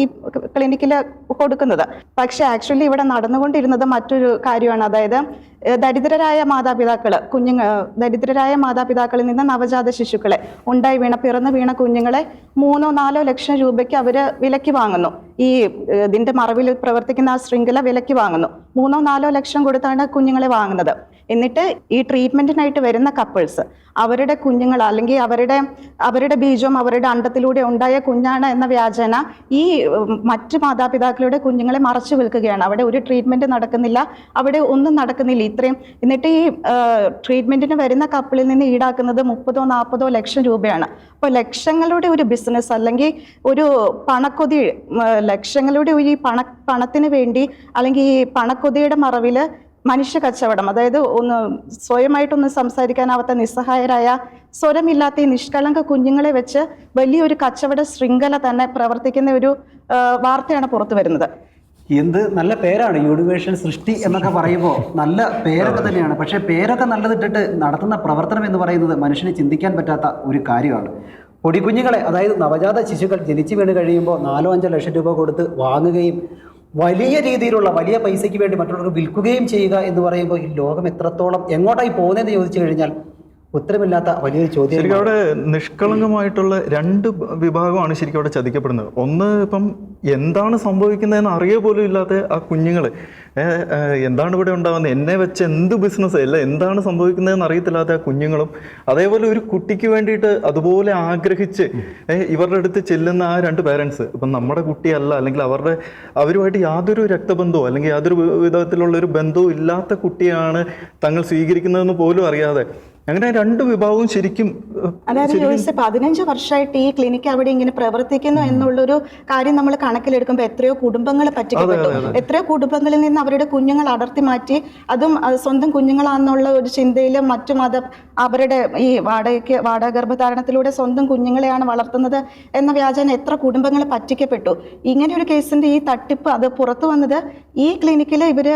ക്ലിനിക്കിൽ കൊടുക്കുന്നത്. പക്ഷെ ആക്ച്വലി ഇവിടെ നടന്നുകൊണ്ടിരുന്നത് മറ്റൊരു കാര്യമാണ്. അതായത് ദരിദ്രരായ മാതാപിതാക്കളിൽ നിന്ന് നവജാത ശിശുക്കളെ, പിറന്നു വീണ കുഞ്ഞുങ്ങളെ 3-4 ലക്ഷം രൂപയ്ക്ക് അവര് വിലയ്ക്ക് വാങ്ങുന്നു. ഈ ഇതിന്റെ മറവിൽ പ്രവർത്തിക്കുന്ന ആ ശൃംഖല വിലയ്ക്ക് വാങ്ങുന്നു. 3-4 ലക്ഷം കൊടുത്താണ് കുഞ്ഞുങ്ങളെ വാങ്ങുന്നത്. എന്നിട്ട് ഈ ട്രീറ്റ്മെന്റിനായിട്ട് വരുന്ന കപ്പിൾസ് അവരുടെ കുഞ്ഞുങ്ങൾ അല്ലെങ്കിൽ അവരുടെ ബീജം അവരുടെ അണ്ടത്തിലൂടെ ഉണ്ടായ കുഞ്ഞാണ് എന്ന വ്യാജേന ഈ മറ്റു മാതാപിതാക്കളുടെ കുഞ്ഞുങ്ങളെ മറച്ചു വിൽക്കുകയാണ്. അവിടെ ഒരു ട്രീറ്റ്മെന്റ് നടക്കുന്നില്ല, അവിടെ ഒന്നും നടക്കുന്നില്ല. എന്നിട്ട് ഈ ട്രീറ്റ്മെന്റിന് വരുന്ന കപ്പിളിൽ നിന്ന് ഈടാക്കുന്നത് 30-40 ലക്ഷം രൂപയാണ്. അപ്പോൾ ലക്ഷങ്ങളുടെ ഒരു ബിസിനസ് അല്ലെങ്കിൽ ഒരു പണക്കൊതി, ലക്ഷങ്ങളുടെ ഈ പണത്തിന് വേണ്ടി അല്ലെങ്കിൽ ഈ പണക്കൊതിയുടെ മറവില് മനുഷ്യ കച്ചവടം, അതായത് സ്വയമായിട്ടൊന്നും സംസാരിക്കാനാവാത്ത നിസ്സഹായരായ സ്വരമില്ലാത്ത ഈ നിഷ്കളങ്ക കുഞ്ഞുങ്ങളെ വെച്ച് വലിയൊരു കച്ചവട ശൃംഖല തന്നെ പ്രവർത്തിക്കുന്ന ഒരു വാർത്തയാണ് പുറത്തു വരുന്നത്. എന്ത് നല്ല പേരാണ്, യൂണിവേഴ്സൽ സൃഷ്ടി എന്നൊക്കെ പറയുമ്പോൾ നല്ല പേരൊക്കെ തന്നെയാണ്. പക്ഷേ പേരൊക്കെ നല്ലതിട്ടിട്ട് നടത്തുന്ന പ്രവർത്തനം എന്ന് പറയുന്നത് മനുഷ്യന് ചിന്തിക്കാൻ പറ്റാത്ത ഒരു കാര്യമാണ്. പൊടിക്കുഞ്ഞുങ്ങളെ, അതായത് നവജാത ശിശുക്കൾ ജനിച്ചു വീണ് കഴിയുമ്പോൾ 4-5 ലക്ഷം രൂപ കൊടുത്ത് വാങ്ങുകയും വലിയ രീതിയിലുള്ള വലിയ പൈസയ്ക്ക് വേണ്ടി മറ്റുള്ളവർക്ക് വിൽക്കുകയും ചെയ്യുക എന്ന് പറയുമ്പോൾ ഈ ലോകം എത്രത്തോളം എങ്ങോട്ടായി പോകുന്നതെന്ന് ചോദിച്ചു കഴിഞ്ഞാൽ ഉത്തരമില്ലാത്ത വലിയൊരു ചോദ്യം. ശരിക്കും അവിടെ നിഷ്കളങ്കമായിട്ടുള്ള 2 വിഭാഗമാണ് ശരിക്കും അവിടെ ചതിക്കപ്പെടുന്നത്. ഒന്ന്, ഇപ്പം എന്താണ് സംഭവിക്കുന്നതെന്ന് അറിയ പോലും ഇല്ലാത്ത ആ കുഞ്ഞുങ്ങൾ, എന്താണ് ഇവിടെ ഉണ്ടാകുന്നത്, എന്നെ വെച്ച് എന്ത് ബിസിനസ് അല്ല, എന്താണ് സംഭവിക്കുന്നതെന്ന് അറിയത്തില്ലാത്ത ആ കുഞ്ഞുങ്ങളും, അതേപോലെ ഒരു കുട്ടിക്ക് വേണ്ടിയിട്ട് അതുപോലെ ആഗ്രഹിച്ച് ഇവരുടെ അടുത്ത് ചെല്ലുന്ന ആ 2 പേരൻസ്, ഇപ്പം നമ്മുടെ കുട്ടിയല്ല അല്ലെങ്കിൽ അവരുമായിട്ട് യാതൊരു രക്തബന്ധവും അല്ലെങ്കിൽ യാതൊരു വിധത്തിലുള്ള ഒരു ബന്ധവും ഇല്ലാത്ത കുട്ടിയാണ് തങ്ങൾ സ്വീകരിക്കുന്നതെന്ന് പോലും അറിയാതെ അങ്ങനെ 2 വിഭാഗവും ശരിക്കും. അതായത് 15 വർഷമായിട്ട് ഈ ക്ലിനിക്ക് അവിടെ ഇങ്ങനെ പ്രവർത്തിക്കുന്നു എന്നുള്ളൊരു കാര്യം നമ്മൾ കണക്കിലെടുക്കുമ്പോൾ എത്രയോ കുടുംബങ്ങൾ പറ്റിക്കപ്പെട്ടു. എത്രയോ കുടുംബങ്ങളിൽ നിന്ന് അവരുടെ കുഞ്ഞുങ്ങൾ അടർത്തി മാറ്റി, അതും സ്വന്തം കുഞ്ഞുങ്ങളാണെന്നുള്ള ഒരു ചിന്തയിലും മറ്റും അവരുടെ ഈ വാടക ഗർഭധാരണത്തിലൂടെ സ്വന്തം കുഞ്ഞുങ്ങളെയാണ് വളർത്തുന്നത് എന്ന വ്യാജേന എത്ര കുടുംബങ്ങൾ പറ്റിക്കപ്പെട്ടു. ഇങ്ങനെ ഒരു കേസിന്റെ ഈ തട്ടിപ്പ് അത് പുറത്തു വന്നത് ഈ ക്ലിനിക്കിൽ ഇവര്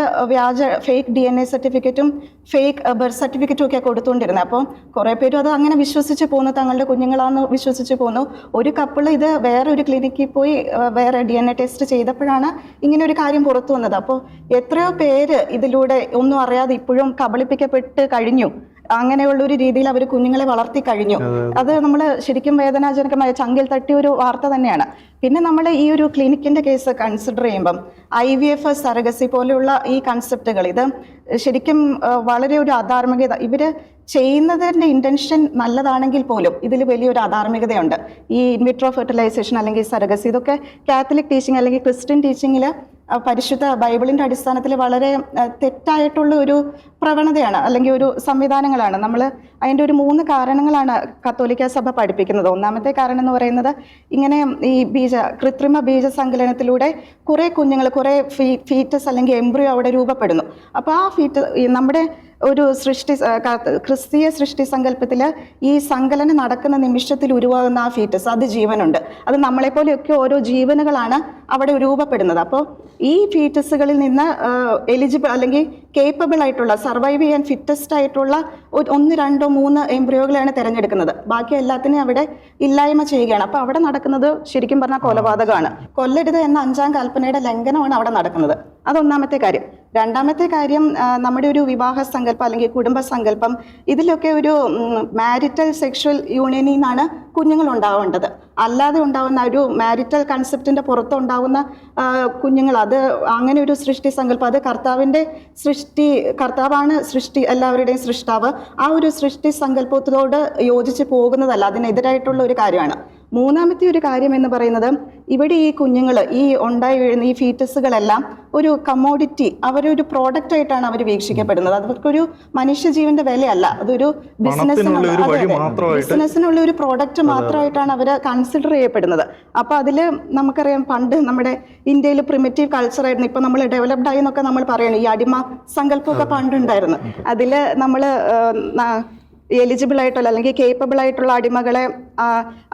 ഫേക്ക് DNA സർട്ടിഫിക്കറ്റും ഫേക്ക് ബർത്ത് സർട്ടിഫിക്കറ്റും ഒക്കെ കൊടുത്തുകൊണ്ടിരുന്നത്. അപ്പോൾ കുറേ പേരും അത് അങ്ങനെ വിശ്വസിച്ച് പോന്നു, തങ്ങളുടെ കുഞ്ഞുങ്ങളാന്ന് വിശ്വസിച്ച് പോന്നു. ഒരു കപ്പിൾ ഇത് വേറെ ഒരു ക്ലിനിക്കിൽ പോയി വേറെ DNA ടെസ്റ്റ് ചെയ്തപ്പോഴാണ് ഇങ്ങനെ ഒരു കാര്യം പുറത്തു വന്നത്. അപ്പോൾ എത്രയോ പേര് ഇതിലൂടെ ഒന്നും അറിയാതെ ഇപ്പോഴും കബളിപ്പിക്കപ്പെട്ട് കഴിഞ്ഞു. അങ്ങനെയുള്ളൊരു രീതിയിൽ അവർ കുഞ്ഞുങ്ങളെ വളർത്തി കഴിഞ്ഞു. അത് നമ്മൾ ശരിക്കും വേദനാജനകമായ ചങ്കിൽ തട്ടിയ ഒരു വാർത്ത തന്നെയാണ്. പിന്നെ നമ്മൾ ഈ ഒരു ക്ലിനിക്കിന്റെ കേസ് കൺസിഡർ ചെയ്യുമ്പം IVF, സറഗസി പോലെയുള്ള ഈ കൺസെപ്റ്റുകൾ, ഇത് ശരിക്കും വളരെ ഒരു അധാർമികത. ഇവര് ചെയ്യുന്നതിന്റെ ഇന്റൻഷൻ നല്ലതാണെങ്കിൽ പോലും ഇതിൽ വലിയൊരു അധാർമികതയുണ്ട്. ഈ ഇൻവിട്രോ ഫെർട്ടിലൈസേഷൻ അല്ലെങ്കിൽ സറഗസി, ഇതൊക്കെ കാത്തലിക് ടീച്ചിങ് അല്ലെങ്കിൽ ക്രിസ്ത്യൻ ടീച്ചിങ്ങിൽ പരിശുദ്ധ ബൈബിളിന്റെ അടിസ്ഥാനത്തിൽ വളരെ തെറ്റായിട്ടുള്ള ഒരു പ്രവണതയാണ് അല്ലെങ്കിൽ ഒരു സംവിധാനങ്ങളാണ്. നമ്മൾ അതിൻ്റെ ഒരു 3 കാരണങ്ങളാണ് കത്തോലിക്ക സഭ പഠിപ്പിക്കുന്നത്. ഒന്നാമത്തെ കാരണം എന്ന് പറയുന്നത്, ഇങ്ങനെ ഈ കൃത്രിമ ബീജസങ്കലനത്തിലൂടെ കുറേ കുഞ്ഞുങ്ങൾ, കുറേ ഫീറ്റസ് അല്ലെങ്കിൽ എംബ്രിയോ അവിടെ രൂപപ്പെടുന്നു. അപ്പോൾ ആ നമ്മുടെ ഒരു ക്രിസ്തീയ സൃഷ്ടി സങ്കല്പത്തിൽ ഈ സങ്കലനം നടക്കുന്ന നിമിഷത്തിൽ ഉരുവാകുന്ന ആ ഫീറ്റസ്, അത് ജീവനുണ്ട്. അത് നമ്മളെപ്പോലെയൊക്കെ ഓരോ ജീവനുകളാണ് അവിടെ രൂപപ്പെടുന്നത്. അപ്പോൾ ഈ ഫീറ്റസുകളിൽ നിന്ന് എലിജിബിൾ അല്ലെങ്കിൽ കേപ്പബിൾ ആയിട്ടുള്ള, സർവൈവ് ചെയ്യാൻ ഫിറ്റസ്റ്റ് ആയിട്ടുള്ള 1, 2, 3 എംബ്രിയോകളാണ് തിരഞ്ഞെടുക്കുന്നത്. ബാക്കി എല്ലാത്തിനെയും അവിടെ ഇല്ലായ്മ ചെയ്യുകയാണ്. അപ്പോൾ അവിടെ നടക്കുന്നത് ശരിക്കും പറഞ്ഞാൽ കൊലപാതകമാണ്. കൊല്ലരുത് എന്ന 5-ാം കൽപ്പനയുടെ ലംഘനമാണ് അവിടെ നടക്കുന്നത്. അതൊന്നാമത്തെ കാര്യം. രണ്ടാമത്തെ കാര്യം, നമ്മുടെ ഒരു വിവാഹ സങ്കല്പം അല്ലെങ്കിൽ കുടുംബ സങ്കല്പം, ഇതിലൊക്കെ ഒരു മാരിറ്റൽ സെക്ഷൽ യൂണിയനിൽ നിന്നാണ് കുഞ്ഞുങ്ങൾ ഉണ്ടാവേണ്ടത്. അല്ലാതെ ഉണ്ടാവുന്ന ഒരു മാരിറ്റൽ കൺസെപ്റ്റിന്റെ പുറത്തുണ്ടാവുന്ന കുഞ്ഞുങ്ങൾ, അത് അങ്ങനെ ഒരു സൃഷ്ടി സങ്കല്പം, അത് കർത്താവാണ് സൃഷ്ടി, എല്ലാവരുടെയും സൃഷ്ടാവ്. ആ ഒരു സൃഷ്ടി സങ്കല്പത്തോട് യോജിച്ച് പോകുന്നതല്ല, അതിനെതിരായിട്ടുള്ള ഒരു കാര്യമാണ്. മൂന്നാമത്തെ ഒരു കാര്യം എന്ന് പറയുന്നത്, ഇവിടെ ഈ കുഞ്ഞുങ്ങൾ, ഈ ഉണ്ടായി വീഴുന്ന ഈ ഫീറ്റസുകളെല്ലാം ഒരു കമ്മോഡിറ്റി, അവരൊരു പ്രോഡക്റ്റ് ആയിട്ടാണ് അവർ വീക്ഷിക്കപ്പെടുന്നത്. അവർക്കൊരു മനുഷ്യജീവന്റെ വിലയല്ല, അതൊരു ബിസിനസ്സിനുള്ള ഒരു പ്രോഡക്റ്റ് മാത്രമായിട്ടാണ് അവർ കൺസിഡർ ചെയ്യപ്പെടുന്നത്. അപ്പോൾ അതിൽ നമുക്കറിയാം, പണ്ട് നമ്മുടെ ഇന്ത്യയിൽ പ്രിമിറ്റീവ് കൾച്ചറായിരുന്നു. ഇപ്പം നമ്മൾ ഡെവലപ്ഡ് ആയി എന്നൊക്കെ നമ്മൾ പറയണം. ഈ അടിമ സങ്കല്പമൊക്കെ പണ്ടുണ്ടായിരുന്നു. അതിൽ നമ്മൾ എലിജിബിൾ ആയിട്ടുള്ള അല്ലെങ്കിൽ കേപ്പബിൾ ആയിട്ടുള്ള അടിമകളെ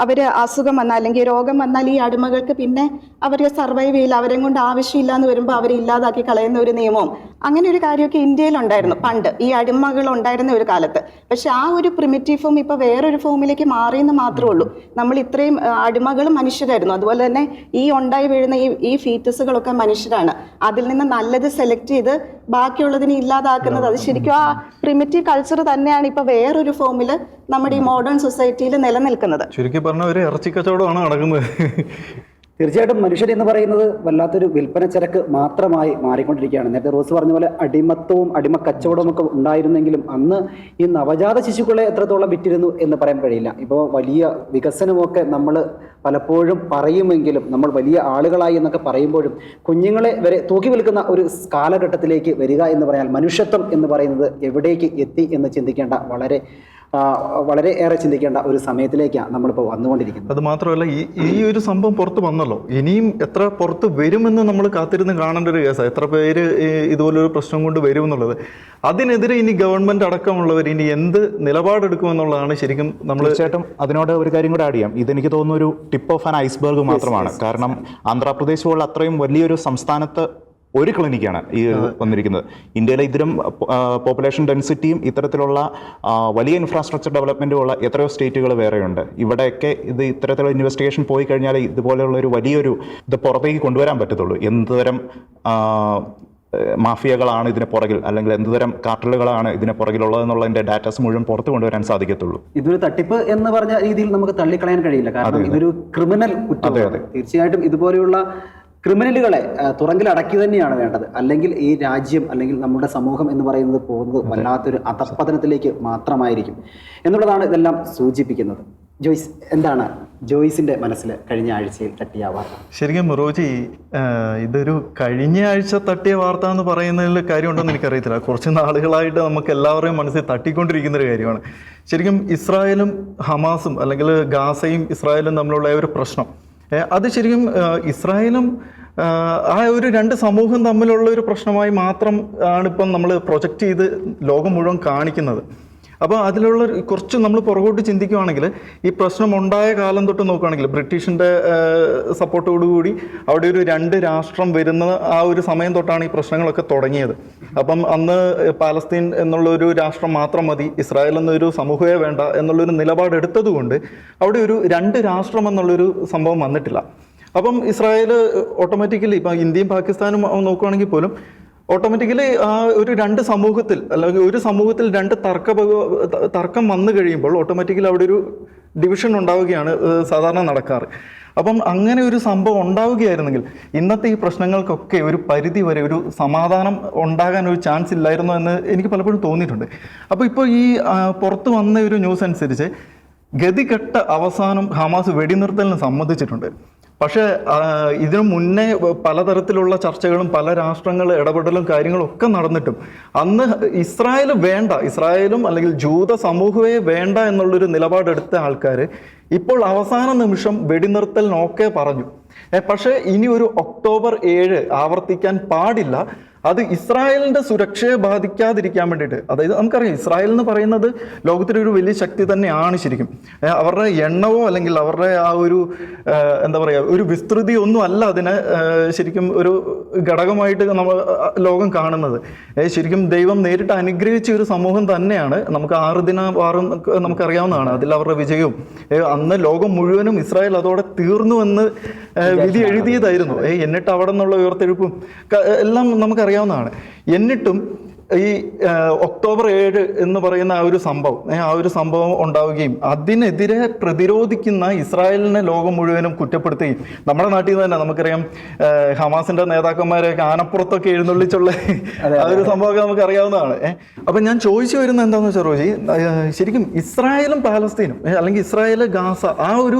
അവർ അസുഖം വന്നാൽ അല്ലെങ്കിൽ രോഗം വന്നാൽ ഈ അടിമകൾക്ക് പിന്നെ അവർ സർവൈവ് ചെയ്യില്ല, അവരെ കൊണ്ട് ആവശ്യമില്ല എന്ന് വരുമ്പോൾ അവരെ ഇല്ലാതാക്കി കളയുന്ന ഒരു നിയമവും അങ്ങനെ ഒരു കാര്യമൊക്കെ ഇന്ത്യയിലുണ്ടായിരുന്നു പണ്ട്, ഈ അടിമകൾ ഉണ്ടായിരുന്ന ഒരു കാലത്ത്. പക്ഷെ ആ ഒരു പ്രിമിറ്റീവ് ഫോം ഇപ്പോൾ വേറൊരു ഫോമിലേക്ക് മാറിയെന്ന് മാത്രമേ ഉള്ളൂ. നമ്മൾ ഇത്രയും അടിമകളും മനുഷ്യരായിരുന്നു, അതുപോലെ തന്നെ ഈ ഉണ്ടായി വീഴുന്ന ഈ ഫീറ്റസുകളൊക്കെ മനുഷ്യരാണ്. അതിൽ നിന്ന് നല്ലത് സെലക്ട് ചെയ്ത് ബാക്കിയുള്ളതിനെ ഇല്ലാതാക്കുന്നത്, അത് ശരിക്കും ആ പ്രിമിറ്റീവ് കൾച്ചർ തന്നെയാണ് ഇപ്പോൾ വേറൊരു ഫോമിൽ നമ്മുടെ ഈ മോഡേൺ സൊസൈറ്റിയിൽ നിലനിൽക്കുന്നത്. ചുരുക്കി പറഞ്ഞ ഒരു ഇറച്ചി കച്ചവടമാണ് നടക്കുന്നത്. തീർച്ചയായിട്ടും മനുഷ്യർ എന്ന് പറയുന്നത് വല്ലാത്തൊരു വിൽപ്പന ചരക്ക് മാത്രമായി മാറിക്കൊണ്ടിരിക്കുകയാണ്. നേരത്തെ റോസ് പറഞ്ഞ പോലെ അടിമത്വവും അടിമ കച്ചവടവും ഒക്കെ ഉണ്ടായിരുന്നെങ്കിലും അന്ന് ഈ നവജാത ശിശുക്കളെ എത്രത്തോളം വിറ്റിരുന്നു എന്ന് പറയാൻ കഴിയില്ല. ഇപ്പോൾ വലിയ വികസനമൊക്കെ നമ്മൾ പലപ്പോഴും പറയുമെങ്കിലും, നമ്മൾ വലിയ ആളുകളായി എന്നൊക്കെ പറയുമ്പോഴും കുഞ്ഞുങ്ങളെ വരെ തൂക്കി വിൽക്കുന്ന ഒരു കാലഘട്ടത്തിലേക്ക് വരിക എന്ന് പറഞ്ഞാൽ മനുഷ്യത്വം എന്ന് പറയുന്നത് എവിടേക്ക് എത്തി എന്ന് ചിന്തിക്കേണ്ട, വളരെ ഏറെ ചിന്തിക്കേണ്ട ഒരു സമയത്തിലേക്കാണ് നമ്മളിപ്പോൾ വന്നുകൊണ്ടിരിക്കുന്നത്. അത് മാത്രമല്ല, ഈ ഒരു സംഭവം പുറത്ത് വന്നല്ലോ, ഇനിയും എത്ര പുറത്ത് വരുമെന്ന് നമ്മൾ കാത്തിരുന്ന് കാണേണ്ട ഒരു കേസാണ്. എത്ര പേര് ഇതുപോലൊരു പ്രശ്നം കൊണ്ട് വരും എന്നുള്ളത്. അതിനെതിരെ ഇനി ഗവൺമെന്റ് അടക്കമുള്ളവർ ഇനി എന്ത് നിലപാടെടുക്കുമെന്നുള്ളതാണ് ശരിക്കും നമ്മൾ. തീർച്ചയായിട്ടും അതിനോട് ഒരു കാര്യം കൂടെ ആഡ് ചെയ്യാം. ഇതെനിക്ക് തോന്നുന്നു ഒരു ടിപ്പ് ഓഫ് ആൻ ഐസ്ബർഗ് മാത്രമാണ്. കാരണം ആന്ധ്രാപ്രദേശ് പോലുള്ള അത്രയും വലിയൊരു സംസ്ഥാനത്ത് ഒരു ക്ലിനിക്കാണ് ഈ വന്നിരിക്കുന്നത്. ഇന്ത്യയിലെ ഇതിലും പോപ്പുലേഷൻ ഡെൻസിറ്റിയും ഇത്തരത്തിലുള്ള വലിയ ഇൻഫ്രാസ്ട്രക്ചർ ഡെവലപ്മെൻറ്റും ഉള്ള എത്രയോ സ്റ്റേറ്റുകൾ വേറെയുണ്ട്. ഇവിടെയൊക്കെ ഇത് ഇത്തരത്തിലുള്ള ഇൻവെസ്റ്റിഗേഷൻ പോയി കഴിഞ്ഞാൽ ഇതുപോലെയുള്ള ഒരു വലിയൊരു ഇത് പുറത്തേക്ക് കൊണ്ടുവരാൻ പറ്റത്തുള്ളൂ. എന്തുതരം മാഫിയകളാണ് ഇതിന് പുറകിൽ, അല്ലെങ്കിൽ എന്തുതരം കാർട്ടലുകളാണ് ഇതിന് പുറകിലുള്ളതെന്നുള്ളതിന്റെ ഡാറ്റാസ് മുഴുവൻ പുറത്തു കൊണ്ടുവരാൻ സാധിക്കത്തുള്ളൂ. ഇതൊരു തട്ടിപ്പ് എന്ന് പറഞ്ഞ രീതിയിൽ നമുക്ക് തള്ളിക്കളയാൻ കഴിയില്ല. കാരണം ഇതൊരു ക്രിമിനൽ കുറ്റമാണ്. തീർച്ചയായിട്ടും ഇതുപോലെയുള്ള ക്രിമിനലുകളെ തുറങ്കിലടക്കി തന്നെയാണ് വേണ്ടത്. അല്ലെങ്കിൽ ഈ രാജ്യം അല്ലെങ്കിൽ നമ്മുടെ സമൂഹം എന്ന് പറയുന്നത് പോകുന്നത് വല്ലാത്തൊരു അധപ്പതനത്തിലേക്ക് മാത്രമായിരിക്കും എന്നുള്ളതാണ് ഇതെല്ലാം സൂചിപ്പിക്കുന്നത്. ജോയ്സ്, എന്താണ് ജോയ്സിന്റെ മനസ്സിൽ കഴിഞ്ഞ ആഴ്ചയിൽ തട്ടിയ വാർത്ത? ശരിക്കും റോജി, ഇതൊരു കഴിഞ്ഞ ആഴ്ച തട്ടിയ വാർത്ത എന്ന് പറയുന്നതിൽ കാര്യമുണ്ടോയെന്ന് എനിക്കറിയത്തില്ല. കുറച്ച് നാളുകളായിട്ട് നമുക്ക് എല്ലാവരുടെയും മനസ്സിൽ തട്ടിക്കൊണ്ടിരിക്കുന്ന ഒരു കാര്യമാണ്. ശരിക്കും ഇസ്രായേലും ഹമാസും അല്ലെങ്കിൽ ഗാസയും ഇസ്രായേലും തമ്മിലുള്ള ഒരു പ്രശ്നം, അത് ശരിക്കും ഇസ്രായേലും ആ ഒരു രണ്ട് സമൂഹം തമ്മിലുള്ള ഒരു പ്രശ്നമായി മാത്രം ആണിപ്പം നമ്മൾ പ്രൊജക്റ്റ് ചെയ്ത് ലോകം മുഴുവൻ കാണിക്കുന്നത്. അപ്പോൾ അതിലുള്ള കുറച്ച് നമ്മൾ പുറകോട്ട് ചിന്തിക്കുകയാണെങ്കിൽ, ഈ പ്രശ്നം ഉണ്ടായ കാലം തൊട്ട് നോക്കുകയാണെങ്കിൽ ബ്രിട്ടീഷിൻ്റെ സപ്പോർട്ടോടുകൂടി അവിടെ ഒരു രണ്ട് രാഷ്ട്രം വരുന്ന ആ ഒരു സമയം തൊട്ടാണ് ഈ പ്രശ്നങ്ങളൊക്കെ തുടങ്ങിയത്. അപ്പം അന്ന് പാലസ്തീൻ എന്നുള്ളൊരു രാഷ്ട്രം മാത്രം മതി, ഇസ്രായേൽ എന്നൊരു സമൂഹമേ വേണ്ട എന്നുള്ളൊരു നിലപാടെടുത്തതുകൊണ്ട് അവിടെ ഒരു രണ്ട് രാഷ്ട്രം എന്നുള്ളൊരു സംഭവം വന്നിട്ടില്ല. അപ്പം ഇസ്രായേൽ ഓട്ടോമാറ്റിക്കലി, ഇപ്പം ഇന്ത്യയും പാകിസ്ഥാനും നോക്കുകയാണെങ്കിൽ പോലും ഓട്ടോമാറ്റിക്കലി ആ ഒരു രണ്ട് സമൂഹത്തിൽ അല്ലെങ്കിൽ ഒരു സമൂഹത്തിൽ രണ്ട് തർക്കം വന്നു കഴിയുമ്പോൾ ഓട്ടോമാറ്റിക്കലി അവിടെ ഒരു ഡിവിഷൻ ഉണ്ടാവുകയാണ് സാധാരണ നടക്കാറ്. അപ്പം അങ്ങനെ ഒരു സംഭവം ഉണ്ടാവുകയായിരുന്നെങ്കിൽ ഇന്നത്തെ ഈ പ്രശ്നങ്ങൾക്കൊക്കെ ഒരു പരിധി വരെ ഒരു സമാധാനം ഉണ്ടാകാൻ ഒരു ചാൻസ് ഇല്ലായിരുന്നു എന്ന് എനിക്ക് പലപ്പോഴും തോന്നിയിട്ടുണ്ട്. അപ്പോൾ ഇപ്പോൾ ഈ പുറത്ത് വന്ന ഒരു ന്യൂസ് അനുസരിച്ച് ഗതികെട്ട അവസാനം ഹമാസ് വെടിനിർത്തലിന് സമ്മതിച്ചിട്ടുണ്ട്. പക്ഷേ ഇതിനു മുന്നേ പലതരത്തിലുള്ള ചർച്ചകളും പല രാഷ്ട്രങ്ങൾ ഇടപെടലും കാര്യങ്ങളും ഒക്കെ നടന്നിട്ടും അന്ന് ഇസ്രായേലും അല്ലെങ്കിൽ ജൂത സമൂഹമേ വേണ്ട എന്നുള്ളൊരു നിലപാടെടുത്ത ആൾക്കാർ ഇപ്പോൾ അവസാന നിമിഷം വെടിനിർത്തലിനൊക്കെ പറഞ്ഞു. പക്ഷേ ഇനി ഒരു ഒക്ടോബർ 7 ആവർത്തിക്കാൻ പാടില്ല. അത് ഇസ്രായേലിന്റെ സുരക്ഷയെ ബാധിക്കാതിരിക്കാൻ വേണ്ടിയിട്ട്. അതായത് നമുക്കറിയാം, ഇസ്രായേൽ എന്ന് പറയുന്നത് ലോകത്തിലെ ഒരു വലിയ ശക്തി തന്നെയാണ് ശരിക്കും. അവരുടെ എണ്ണവോ അല്ലെങ്കിൽ അവരുടെ ആ ഒരു എന്താ പറയുക ഒരു വിസ്തൃതി ഒന്നും അല്ല അതിനെ ശരിക്കും ഒരു ഘടകമായിട്ട് നമ്മൾ ലോകം കാണുന്നത്. ശരിക്കും ദൈവം നേരിട്ട് അനുഗ്രഹിച്ച ഒരു സമൂഹം തന്നെയാണ്. നമുക്ക് 6 ദിന വാറും നമുക്കറിയാവുന്നതാണ്. അതിൽ അവരുടെ വിജയവും അന്ന് ലോകം മുഴുവനും ഇസ്രായേൽ അതോടെ തീർന്നു എന്ന് വിധി എഴുതിയതായിരുന്നു. എന്നിട്ട് അവിടെ നിന്നുള്ള ഉയർത്തെഴുപ്പും എല്ലാം നമുക്കറിയാം. നമുക്കറിയാവുന്നതാണ്. എന്നിട്ടും ഈ ഒക്ടോബർ 7 എന്ന് പറയുന്ന ആ ഒരു സംഭവം ഉണ്ടാവുകയും അതിനെതിരെ പ്രതിരോധിക്കുന്ന ഇസ്രായേലിനെ ലോകം മുഴുവനും കുറ്റപ്പെടുത്തുകയും, നമ്മുടെ നാട്ടിൽ നിന്ന് തന്നെ നമുക്കറിയാം ഹമാസിന്റെ നേതാക്കന്മാരെയൊക്കെ ആനപ്പുറത്തൊക്കെ എഴുന്നള്ളിച്ചുള്ള ആ ഒരു സംഭവമൊക്കെ നമുക്ക് അറിയാവുന്നതാണ്. അപ്പം ഞാൻ ചോദിച്ചു വരുന്നത് എന്താണെന്ന് വെച്ചാൽ റോജി, ശരിക്കും ഇസ്രായേലും പാലസ്തീനും അല്ലെങ്കിൽ ഇസ്രായേൽ ഗാസ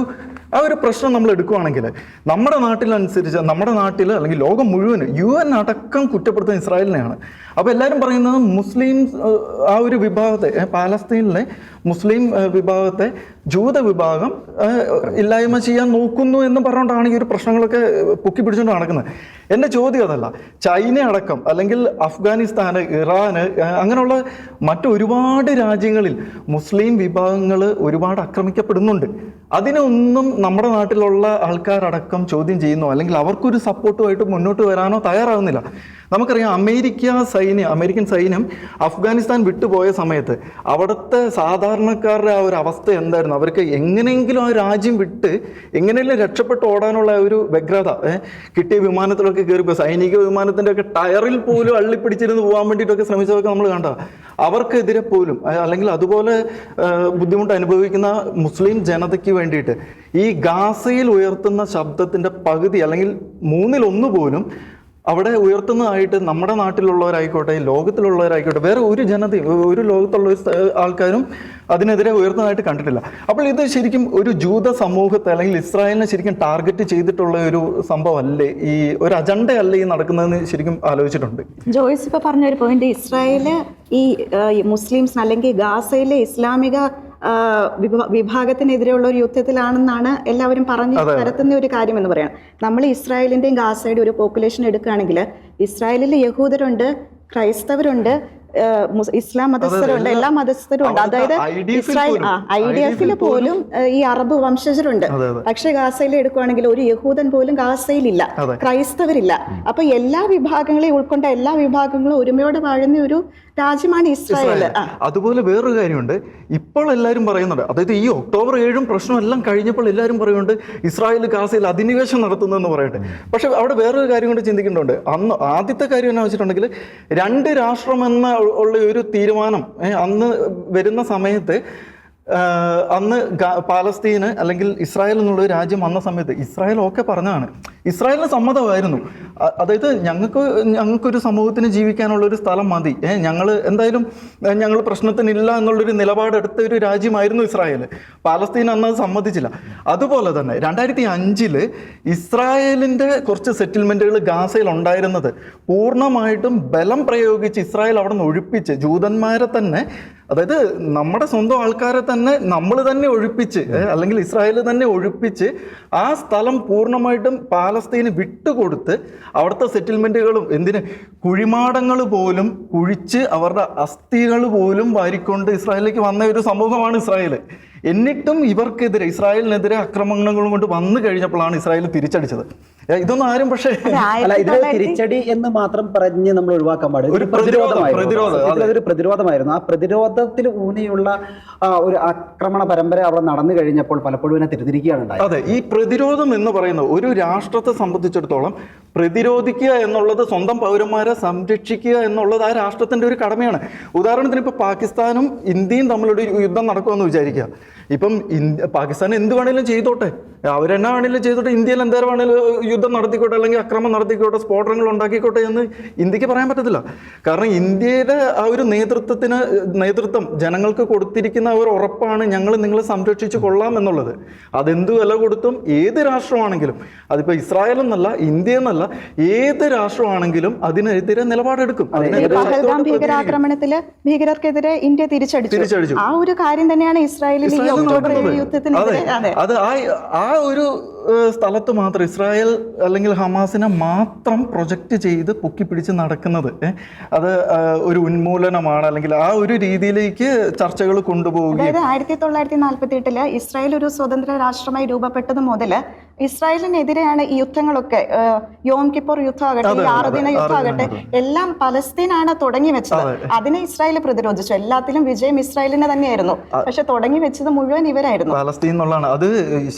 ആ ഒരു പ്രശ്നം നമ്മൾ എടുക്കുകയാണെങ്കിൽ നമ്മുടെ നാട്ടിൽ അല്ലെങ്കിൽ ലോകം മുഴുവൻ UN അടക്കം കുറ്റപ്പെടുത്തുന്ന ഇസ്രായേലിനെയാണ്. അപ്പോൾ എല്ലാവരും പറയുന്നത് മുസ്ലിം ആ ഒരു വിഭാഗത്തെ, പാലസ്തീനിലെ മുസ്ലിം വിഭാഗത്തെ ജൂത വിഭാഗം ഇല്ലായ്മ ചെയ്യാൻ നോക്കുന്നു എന്ന് പറഞ്ഞുകൊണ്ടാണ് ഈ ഒരു പ്രശ്നങ്ങളൊക്കെ പൊക്കി പിടിച്ചുകൊണ്ട് നടക്കുന്നത്. എൻ്റെ ചോദ്യം അതല്ല. ചൈന അടക്കം അല്ലെങ്കിൽ അഫ്ഗാനിസ്ഥാന്, ഇറാന്, അങ്ങനെയുള്ള മറ്റൊരുപാട് രാജ്യങ്ങളിൽ മുസ്ലിം വിഭാഗങ്ങൾ ഒരുപാട് ആക്രമിക്കപ്പെടുന്നുണ്ട്. അതിനൊന്നും നമ്മുടെ നാട്ടിലുള്ള ആൾക്കാരടക്കം ചോദ്യം ചെയ്യുന്നോ അല്ലെങ്കിൽ അവർക്കൊരു സപ്പോർട്ടുമായിട്ട് മുന്നോട്ട് വരാനോ തയ്യാറാകുന്നില്ല. നമുക്കറിയാം അമേരിക്കൻ സൈന്യം അഫ്ഗാനിസ്ഥാൻ വിട്ടുപോയ സമയത്ത് അവിടുത്തെ സാധാരണക്കാരുടെ ആ ഒരു അവസ്ഥ എന്തായിരുന്നു? അവർക്ക് എങ്ങനെയെങ്കിലും ആ രാജ്യം വിട്ട് എങ്ങനെയെങ്കിലും രക്ഷപ്പെട്ട് ഓടാനുള്ള ഒരു വ്യഗ്രത, കിട്ടിയ വിമാനത്തിലൊക്കെ കയറിപ്പോ സൈനിക വിമാനത്തിൻ്റെ ഒക്കെ ടയറിൽ പോലും അള്ളിപ്പിടിച്ചിരുന്ന് പോകാൻ വേണ്ടിയിട്ടൊക്കെ ശ്രമിച്ചതൊക്കെ നമ്മൾ കണ്ട. അവർക്കെതിരെ പോലും അല്ലെങ്കിൽ അതുപോലെ ബുദ്ധിമുട്ട് അനുഭവിക്കുന്ന മുസ്ലിം ജനതയ്ക്ക് വേണ്ടിയിട്ട് ഈ ഗാസയിൽ ഉയർത്തുന്ന ശബ്ദത്തിൻ്റെ പകുതി അല്ലെങ്കിൽ 1/3 പോലും അവിടെ ഉയർത്തുന്നതായിട്ട് നമ്മുടെ നാട്ടിലുള്ളവരായിക്കോട്ടെ, ലോകത്തിലുള്ളവരായിക്കോട്ടെ, വേറെ ഒരു ജനതയും ഒരു ലോകത്തുള്ള ആൾക്കാരും അതിനെതിരെ ഉയർത്തുന്നതായിട്ട് കണ്ടിട്ടില്ല. അപ്പോൾ ഇത് ശരിക്കും ഒരു ജൂത സമൂഹത്തെ അല്ലെങ്കിൽ ഇസ്രായേലിനെ ശരിക്കും ടാർഗറ്റ് ചെയ്തിട്ടുള്ള ഒരു സംഭവമല്ലേ, ഈ ഒരു അജണ്ടയല്ലേ ഈ നടക്കുന്നതെന്ന് ശരിക്കും ആലോചിച്ചിട്ടുണ്ട്. ജോയ്സ് ഇപ്പോൾ പറഞ്ഞൊരു പോയിന്റ്, ഇസ്രായേല് ഈ മുസ്ലിംസ് അല്ലെങ്കിൽ ഗാസയിലെ ഇസ്ലാമിക വിഭാഗത്തിനെതിരെയുള്ള ഒരു യുദ്ധത്തിലാണെന്നാണ് എല്ലാവരും പറഞ്ഞു പരത്തുന്ന ഒരു കാര്യം എന്ന് പറയാം. നമ്മൾ ഇസ്രായേലിന്റെയും ഗാസയുടെയും ഒരു പോപ്പുലേഷൻ എടുക്കുകയാണെങ്കിൽ ഇസ്രായേലിൽ യഹൂദരുണ്ട്, ക്രൈസ്തവരുണ്ട്, ഇസ്ലാം മതസ്ഥരുണ്ട്, എല്ലാ മതസ്ഥരും ഉണ്ട്. അതായത് ഇസ്രായേൽ IDF പോലും ഈ അറബ് വംശജരുണ്ട്. പക്ഷെ ഗാസയിൽ എടുക്കുകയാണെങ്കിൽ ഒരു യഹൂദൻ പോലും ഗാസയിലില്ല, ക്രൈസ്തവരില്ല. അപ്പൊ എല്ലാ വിഭാഗങ്ങളെയും ഉൾക്കൊണ്ട എല്ലാ വിഭാഗങ്ങളും ഒരുമയോടെ വാഴുന്ന ഒരു രാജ്യമാണ് ഇസ്രായേൽ. അതുപോലെ വേറൊരു കാര്യമുണ്ട്, ഇപ്പോൾ എല്ലാവരും പറയുന്നുണ്ട്, അതായത് ഈ ഒക്ടോബർ 7 പ്രശ്നം എല്ലാം കഴിഞ്ഞപ്പോൾ എല്ലാവരും പറയുന്നുണ്ട് ഇസ്രായേൽ ഗാസയിൽ അധിനിവേശം നടത്തുന്നതെന്ന് പറയട്ടെ. പക്ഷെ അവിടെ വേറൊരു കാര്യം കൊണ്ട് ചിന്തിക്കേണ്ടതുണ്ട്. അന്ന് ആദ്യത്തെ കാര്യം എന്നാ വെച്ചിട്ടുണ്ടെങ്കിൽ 2 രാഷ്ട്രമെന്ന ഉള്ള ഒരു തീരുമാനം അന്ന് വരുന്ന സമയത്ത് അന്ന് പാലസ്തീന് അല്ലെങ്കിൽ ഇസ്രായേൽ എന്നുള്ള രാജ്യം വന്ന സമയത്ത് ഇസ്രായേൽ ഒക്കെ പറഞ്ഞതാണ്, ഇസ്രായേലിന് സമ്മതമായിരുന്നു. അതായത് ഞങ്ങൾക്കൊരു സമൂഹത്തിന് ജീവിക്കാനുള്ളൊരു സ്ഥലം മതി, ഞങ്ങൾ പ്രശ്നത്തിനില്ല എന്നുള്ളൊരു നിലപാടെടുത്ത ഒരു രാജ്യമായിരുന്നു ഇസ്രായേൽ. പാലസ്തീൻ അന്നത് സമ്മതിച്ചില്ല. അതുപോലെ തന്നെ 2005 ഇസ്രായേലിൻ്റെ കുറച്ച് സെറ്റിൽമെൻറ്റുകൾ ഗാസയിൽ ഉണ്ടായിരുന്നത് പൂർണ്ണമായിട്ടും ബലം പ്രയോഗിച്ച് ഇസ്രായേൽ അവിടെ നിന്ന് ഒഴിപ്പിച്ച് ജൂതന്മാരെ തന്നെ, അതായത് നമ്മുടെ സ്വന്തം ആൾക്കാരെ തന്നെ നമ്മൾ തന്നെ ഒഴിപ്പിച്ച് അല്ലെങ്കിൽ ഇസ്രായേൽ തന്നെ ഒഴിപ്പിച്ച് ആ സ്ഥലം പൂർണ്ണമായിട്ടും പാലസ്തീന് വിട്ടുകൊടുത്ത് അവിടുത്തെ സെറ്റിൽമെൻറ്റുകളും കുഴിമാടങ്ങൾ പോലും കുഴിച്ച് അവരുടെ അസ്ഥികൾ പോലും വാരിക്കൊണ്ട് ഇസ്രായേലിലേക്ക് വന്ന ഒരു സമൂഹമാണ് ഇസ്രായേൽ. എന്നിട്ടും ഇസ്രായേലിനെതിരെ ആക്രമണങ്ങൾ കൊണ്ട് വന്നു കഴിഞ്ഞപ്പോഴാണ് ഇസ്രായേൽ തിരിച്ചടിച്ചത്. ഇതൊന്നും ആരും പക്ഷേ തിരിച്ചടി എന്ന് മാത്രം പറഞ്ഞ് നമ്മൾ ഒഴിവാക്കാൻ പാടില്ല. ഒരു പ്രതിരോധമായിരുന്നു. ആ പ്രതിരോധത്തിൽ ഊന്നിയുള്ള ഒരു ആക്രമണ പരമ്പര അവിടെ നടന്നു കഴിഞ്ഞപ്പോൾ പലപ്പോഴും ഇതിനെ തിരിതിരിക്കുകയാണ് ഉണ്ടായത്. അതെ, ഈ പ്രതിരോധം എന്ന് പറയുന്നത് ഒരു രാഷ്ട്രത്തെ സംബന്ധിച്ചിടത്തോളം പ്രതിരോധിക്കുക എന്നുള്ളത് സ്വന്തം പൗരന്മാരെ സംരക്ഷിക്കുക എന്നുള്ളത് ആ രാഷ്ട്രത്തിന്റെ ഒരു കടമയാണ്. ഉദാഹരണത്തിന് ഇപ്പോൾ പാകിസ്ഥാനും ഇന്ത്യയും തമ്മിലൊരു യുദ്ധം നടക്കുമെന്ന് വിചാരിക്കുക. ഇപ്പം പാകിസ്ഥാൻ എന്ത് വേണേലും ചെയ്തോട്ടെ, അവരെന്നാ വേണേലും ചെയ്തോട്ടെ, ഇന്ത്യയിൽ എന്തേലും വേണേലും യുദ്ധം നടത്തിക്കോട്ടെ, അല്ലെങ്കിൽ അക്രമം നടത്തിക്കോട്ടെ, സ്ഫോടനങ്ങൾ ഉണ്ടാക്കിക്കോട്ടെ എന്ന് ഇന്ത്യക്ക് പറയാൻ പറ്റത്തില്ല. കാരണം ഇന്ത്യയുടെ ആ ഒരു നേതൃത്വം ജനങ്ങൾക്ക് കൊടുത്തിരിക്കുന്ന ഒരു ഉറപ്പാണ്, ഞങ്ങൾ നിങ്ങളെ സംരക്ഷിച്ചു കൊള്ളാം എന്നുള്ളത്. അതെന്ത് വില കൊടുത്തും ഏത് രാഷ്ട്രമാണെങ്കിലും, അതിപ്പോൾ ഇസ്രായേൽ എന്നല്ല, ഇന്ത്യ എന്നല്ല, ഏത് രാഷ്ട്രമാണെങ്കിലും അതിനെതിരെ നിലപാടെടുക്കും. ഭീകരാക്രമണത്തില് ഭീകരർക്കെതിരെ ഇന്ത്യ തിരിച്ചടിച്ചു. ആ ഒരു കാര്യം തന്നെയാണ് ഇസ്രായേലിൽ അത് ആ ഒരു സ്ഥലത്ത് മാത്രം ഇസ്രായേൽ അല്ലെങ്കിൽ ഹമാസിനെ മാത്രം പ്രൊജക്റ്റ് ചെയ്ത് പൊക്കിപ്പിടിച്ച് നടക്കുന്നത് അത് ഒരു ഉന്മൂലനമാണ്, അല്ലെങ്കിൽ ആ ഒരു രീതിയിലേക്ക് ചർച്ചകൾ കൊണ്ടുപോവുകയും. അതായത് 1948 ഇസ്രായേൽ ഒരു സ്വതന്ത്ര രാഷ്ട്രമായി രൂപപ്പെട്ടത് മുതൽ ഇസ്രായേലിനെതിരെയാണ് ഈ യുദ്ധങ്ങളൊക്കെ. യോം കിപ്പൂർ യുദ്ധമാകട്ടെ, ഈ 6 ദിന യുദ്ധമാകട്ടെ, എല്ലാം പലസ്തീനാണ് തുടങ്ങി വെച്ചത്. അതിനെ ഇസ്രായേൽ പ്രതിരോധിച്ചു. എല്ലാത്തിലും വിജയം ഇസ്രായേലിന് തന്നെയായിരുന്നു. പക്ഷെ തുടങ്ങി വെച്ചത് മുഴുവൻ ഇവരായിരുന്നു. പാലസ്തീൻ എന്നുള്ളതാണ്. അത്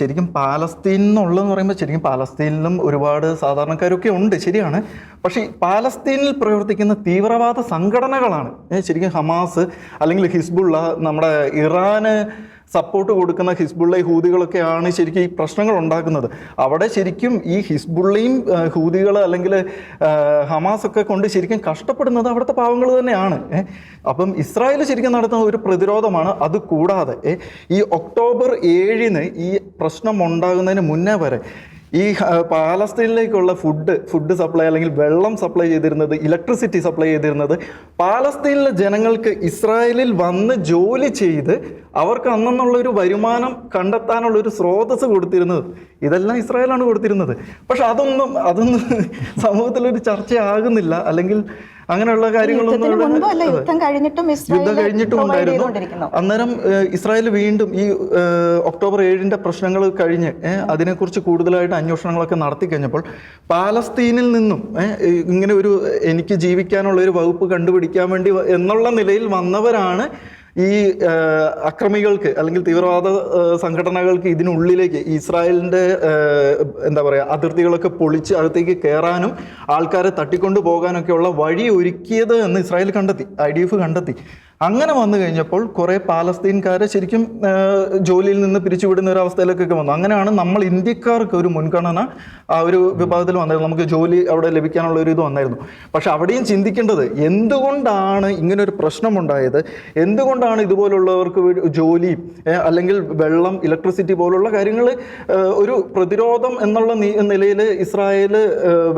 ശരിക്കും പാലസ്തീൻ എന്നുള്ളതെന്ന് പറയുമ്പോൾ ശരിക്കും പാലസ്തീനിലും ഒരുപാട് സാധാരണക്കാരൊക്കെ ഉണ്ട്, ശരിയാണ്. പക്ഷേ പാലസ്തീനിൽ പ്രവർത്തിക്കുന്ന തീവ്രവാദ സംഘടനകളാണ് ശരിക്കും ഹമാസ് അല്ലെങ്കിൽ ഹിസ്ബുള്ള, നമ്മുടെ ഇറാന് സപ്പോർട്ട് കൊടുക്കുന്ന ഹിസ്ബുള്ള ഹൂതികളൊക്കെയാണ് ശരിക്കും ഈ പ്രശ്നങ്ങൾ ഉണ്ടാക്കുന്നത്. അവിടെ ശരിക്കും ഈ ഹിസ്ബുള്ളയും ഹൂതികൾ അല്ലെങ്കിൽ ഹമാസ് ഒക്കെ കൊണ്ട് ശരിക്കും കഷ്ടപ്പെടുന്നത് അവിടുത്തെ പാവങ്ങൾ തന്നെയാണ്. അപ്പം ഇസ്രായേൽ ശരിക്കും നടത്തുന്ന ഒരു പ്രതിരോധമാണ്. അത് കൂടാതെ ഈ ഒക്ടോബർ 7 ഈ പ്രശ്നം ഉണ്ടാകുന്നതിന് മുന്നേ വരെ ഈ പാലസ്തീനിലേക്കുള്ള ഫുഡ് സപ്ലൈ അല്ലെങ്കിൽ വെള്ളം സപ്ലൈ ചെയ്തിരുന്നത്, ഇലക്ട്രിസിറ്റി സപ്ലൈ ചെയ്തിരുന്നത് പാലസ്തീനിലെ ജനങ്ങൾക്ക് ഇസ്രായേലിൽ വന്ന് ജോലി ചെയ്ത് അവർക്ക് അന്നുള്ളൊരു വരുമാനം കണ്ടെത്താനുള്ളൊരു സ്രോതസ് കൊടുത്തിരുന്നത് ഇതെല്ലാം ഇസ്രായേലാണ് കൊടുത്തിരുന്നത്. പക്ഷെ അതൊന്നും സമൂഹത്തിലൊരു ചർച്ചയാകുന്നില്ല, അല്ലെങ്കിൽ അങ്ങനെയുള്ള കാര്യങ്ങളൊന്നും യുദ്ധം കഴിഞ്ഞിട്ടും ഉണ്ടായിരുന്നു. അന്നേരം ഇസ്രായേൽ വീണ്ടും ഈ ഒക്ടോബർ 7 പ്രശ്നങ്ങൾ കഴിഞ്ഞ് അതിനെക്കുറിച്ച് കൂടുതലായിട്ട് അന്വേഷണങ്ങളൊക്കെ നടത്തി കഴിഞ്ഞപ്പോൾ പാലസ്തീനിൽ നിന്നും ഇങ്ങനെ ഒരു എനിക്ക് ജീവിക്കാനുള്ള ഒരു വകുപ്പ് കണ്ടുപിടിക്കാൻ വേണ്ടി എന്നുള്ള നിലയിൽ വന്നവരാണ് ഈ അക്രമികൾക്ക് അല്ലെങ്കിൽ തീവ്രവാദ സംഘടനകൾക്ക് ഇതിനുള്ളിലേക്ക് ഇസ്രായേലിൻ്റെ എന്താ പറയുക അതിർത്തികളൊക്കെ പൊളിച്ച് അകത്തേക്ക് കയറാനും ആൾക്കാരെ തട്ടിക്കൊണ്ടു പോകാനൊക്കെയുള്ള വഴി ഒരുക്കിയത് എന്ന് ഇസ്രായേൽ കണ്ടെത്തി, IDF കണ്ടെത്തി. അങ്ങനെ വന്നു കഴിഞ്ഞപ്പോൾ കുറേ പാലസ്തീൻകാരെ ശരിക്കും ജോലിയിൽ നിന്ന് പിരിച്ചുവിടുന്ന ഒരു അവസ്ഥയിലേക്കൊക്കെ വന്നു. അങ്ങനെയാണ് നമ്മൾ ഇന്ത്യക്കാർക്ക് ഒരു മുൻഗണന ആ ഒരു വിഭാഗത്തിൽ വന്നായിരുന്നു. നമുക്ക് ജോലി അവിടെ ലഭിക്കാനുള്ള ഒരു ഇത് വന്നായിരുന്നു. പക്ഷെ അവിടെയും ചിന്തിക്കേണ്ടത് എന്തുകൊണ്ടാണ് ഇങ്ങനൊരു പ്രശ്നമുണ്ടായത്, എന്തുകൊണ്ടാണ് ഇതുപോലുള്ളവർക്ക് ജോലി അല്ലെങ്കിൽ വെള്ളം, ഇലക്ട്രിസിറ്റി പോലുള്ള കാര്യങ്ങൾ ഒരു പ്രതിരോധം എന്നുള്ള നിലയിൽ ഇസ്രായേൽ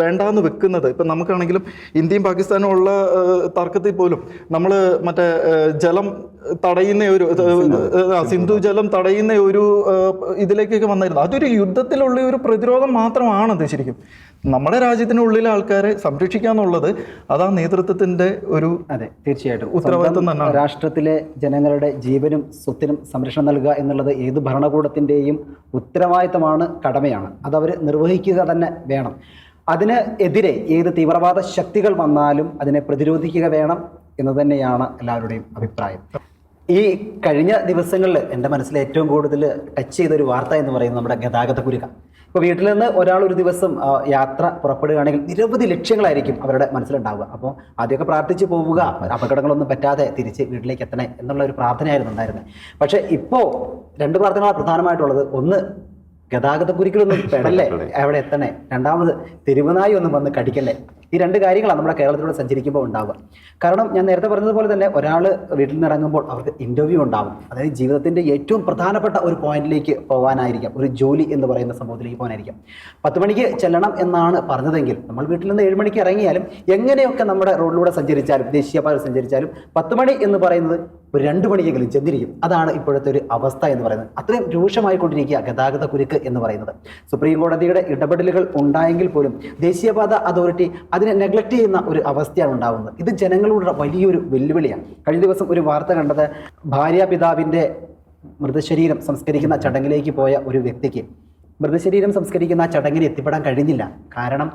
വേണ്ടാന്ന് വെക്കുന്നത്. ഇപ്പം നമുക്കാണെങ്കിലും ഇന്ത്യയും പാകിസ്ഥാനും ഉള്ള തർക്കത്തിൽ പോലും നമ്മൾ മറ്റേ ജലം തടയുന്ന ഒരു സിന്ധു ജലം തടയുന്ന ഒരു ഇതിലേക്കൊക്കെ വന്നിരുന്നു. അതൊരു യുദ്ധത്തിലുള്ള ഒരു പ്രതിരോധം മാത്രമാണത്. ശരിക്കും നമ്മുടെ രാജ്യത്തിനുള്ളിലെ ആൾക്കാരെ സംരക്ഷിക്കാന്നുള്ളത് അതാ നേതൃത്വത്തിന്റെ ഒരു തീർച്ചയായിട്ടും ഉത്തരവാദിത്വം തന്നെ. രാഷ്ട്രത്തിലെ ജനങ്ങളുടെ ജീവനും സ്വത്തിനും സംരക്ഷണം നൽകുക എന്നുള്ളത് ഏത് ഭരണകൂടത്തിൻ്റെയും ഉത്തരവാദിത്തമാണ്, കടമയാണ്. അതവർ നിർവഹിക്കുക തന്നെ വേണം. അതിന് എതിരെ ഏത് തീവ്രവാദ ശക്തികൾ വന്നാലും അതിനെ പ്രതിരോധിക്കുക വേണം എന്ന് തന്നെയാണ് എല്ലാവരുടെയും അഭിപ്രായം. ഈ കഴിഞ്ഞ ദിവസങ്ങളിൽ എൻ്റെ മനസ്സിൽ ഏറ്റവും കൂടുതൽ ടച്ച് ചെയ്തൊരു വാർത്ത എന്ന് പറയുന്നത് നമ്മുടെ ഗതാഗത കുരുക്ക. ഇപ്പോൾ വീട്ടിൽ നിന്ന് ഒരാൾ ഒരു ദിവസം യാത്ര പുറപ്പെടുകയാണെങ്കിൽ നിരവധി ലക്ഷ്യങ്ങളായിരിക്കും അവരുടെ മനസ്സിലുണ്ടാവുക. അപ്പോൾ ആദ്യമൊക്കെ പ്രാർത്ഥിച്ച് പോവുക, അപകടങ്ങളൊന്നും പറ്റാതെ തിരിച്ച് വീട്ടിലേക്ക് എത്തണേ എന്നുള്ള ഒരു പ്രാർത്ഥനയായിരുന്നു ഉണ്ടായിരുന്നത്. പക്ഷേ ഇപ്പോൾ 2 പ്രാർത്ഥനകളാണ് പ്രധാനമായിട്ടുള്ളത്. ഒന്ന്, ഗതാഗതക്കുരുക്കിലൊന്നും പെടല്ലേ, എവിടെ എത്തണേ. രണ്ടാമത്, തെരുവുനായി ഒന്നും വന്ന് കടിക്കല്ലേ. ഈ 2 കാര്യങ്ങളാണ് നമ്മുടെ കേരളത്തിലൂടെ സഞ്ചരിക്കുമ്പോൾ ഉണ്ടാവുക. കാരണം ഞാൻ നേരത്തെ പറഞ്ഞതുപോലെ തന്നെ ഒരാൾ വീട്ടിൽ നിന്ന് ഇറങ്ങുമ്പോൾ അവർക്ക് ഇൻ്റർവ്യൂ ഉണ്ടാവും. അതായത് ജീവിതത്തിൻ്റെ ഏറ്റവും പ്രധാനപ്പെട്ട ഒരു പോയിന്റിലേക്ക് പോകാനായിരിക്കാം, ഒരു ജോലി എന്ന് പറയുന്ന സംഭവത്തിലേക്ക് പോകാനായിരിക്കാം. 10 മണിക്ക് ചെല്ലണം എന്നാണ് പറഞ്ഞതെങ്കിൽ നമ്മൾ വീട്ടിൽ നിന്ന് 7 മണിക്ക് ഇറങ്ങിയാലും എങ്ങനെയൊക്കെ നമ്മുടെ റോഡിലൂടെ സഞ്ചരിച്ചാലും ദേശീയപാത സഞ്ചരിച്ചാലും 10 മണി എന്ന് പറയുന്നത് ഒരു 2 മണിക്കെങ്കിലും ചെന്നിരിക്കും. അതാണ് ഇപ്പോഴത്തെ ഒരു അവസ്ഥ എന്ന് പറയുന്നത്. അത്രയും രൂക്ഷമായിക്കൊണ്ടിരിക്കുക ഗതാഗത കുരുക്ക് എന്ന് പറയുന്നത്. സുപ്രീം കോടതിയുടെ ഇടപെടലുകൾ ഉണ്ടായെങ്കിൽ പോലും ദേശീയപാത അതോറിറ്റി അതിനെ നെഗ്ലക്റ്റ് ചെയ്യുന്ന ഒരു അവസ്ഥയാണ് ഉണ്ടാകുന്നത്. ഇത് ജനങ്ങളുടെ വലിയൊരു വെല്ലുവിളിയാണ്. കഴിഞ്ഞ ദിവസം ഒരു വാർത്ത കണ്ടത്, ഭാര്യാപിതാവിൻ്റെ മൃതശരീരം സംസ്കരിക്കുന്ന ചടങ്ങിലേക്ക് പോയ ഒരു വ്യക്തിക്ക് മൃതശരീരം സംസ്കരിക്കുന്ന ആ ചടങ്ങിന് എത്തിപ്പെടാൻ കഴിഞ്ഞില്ല. കാരണം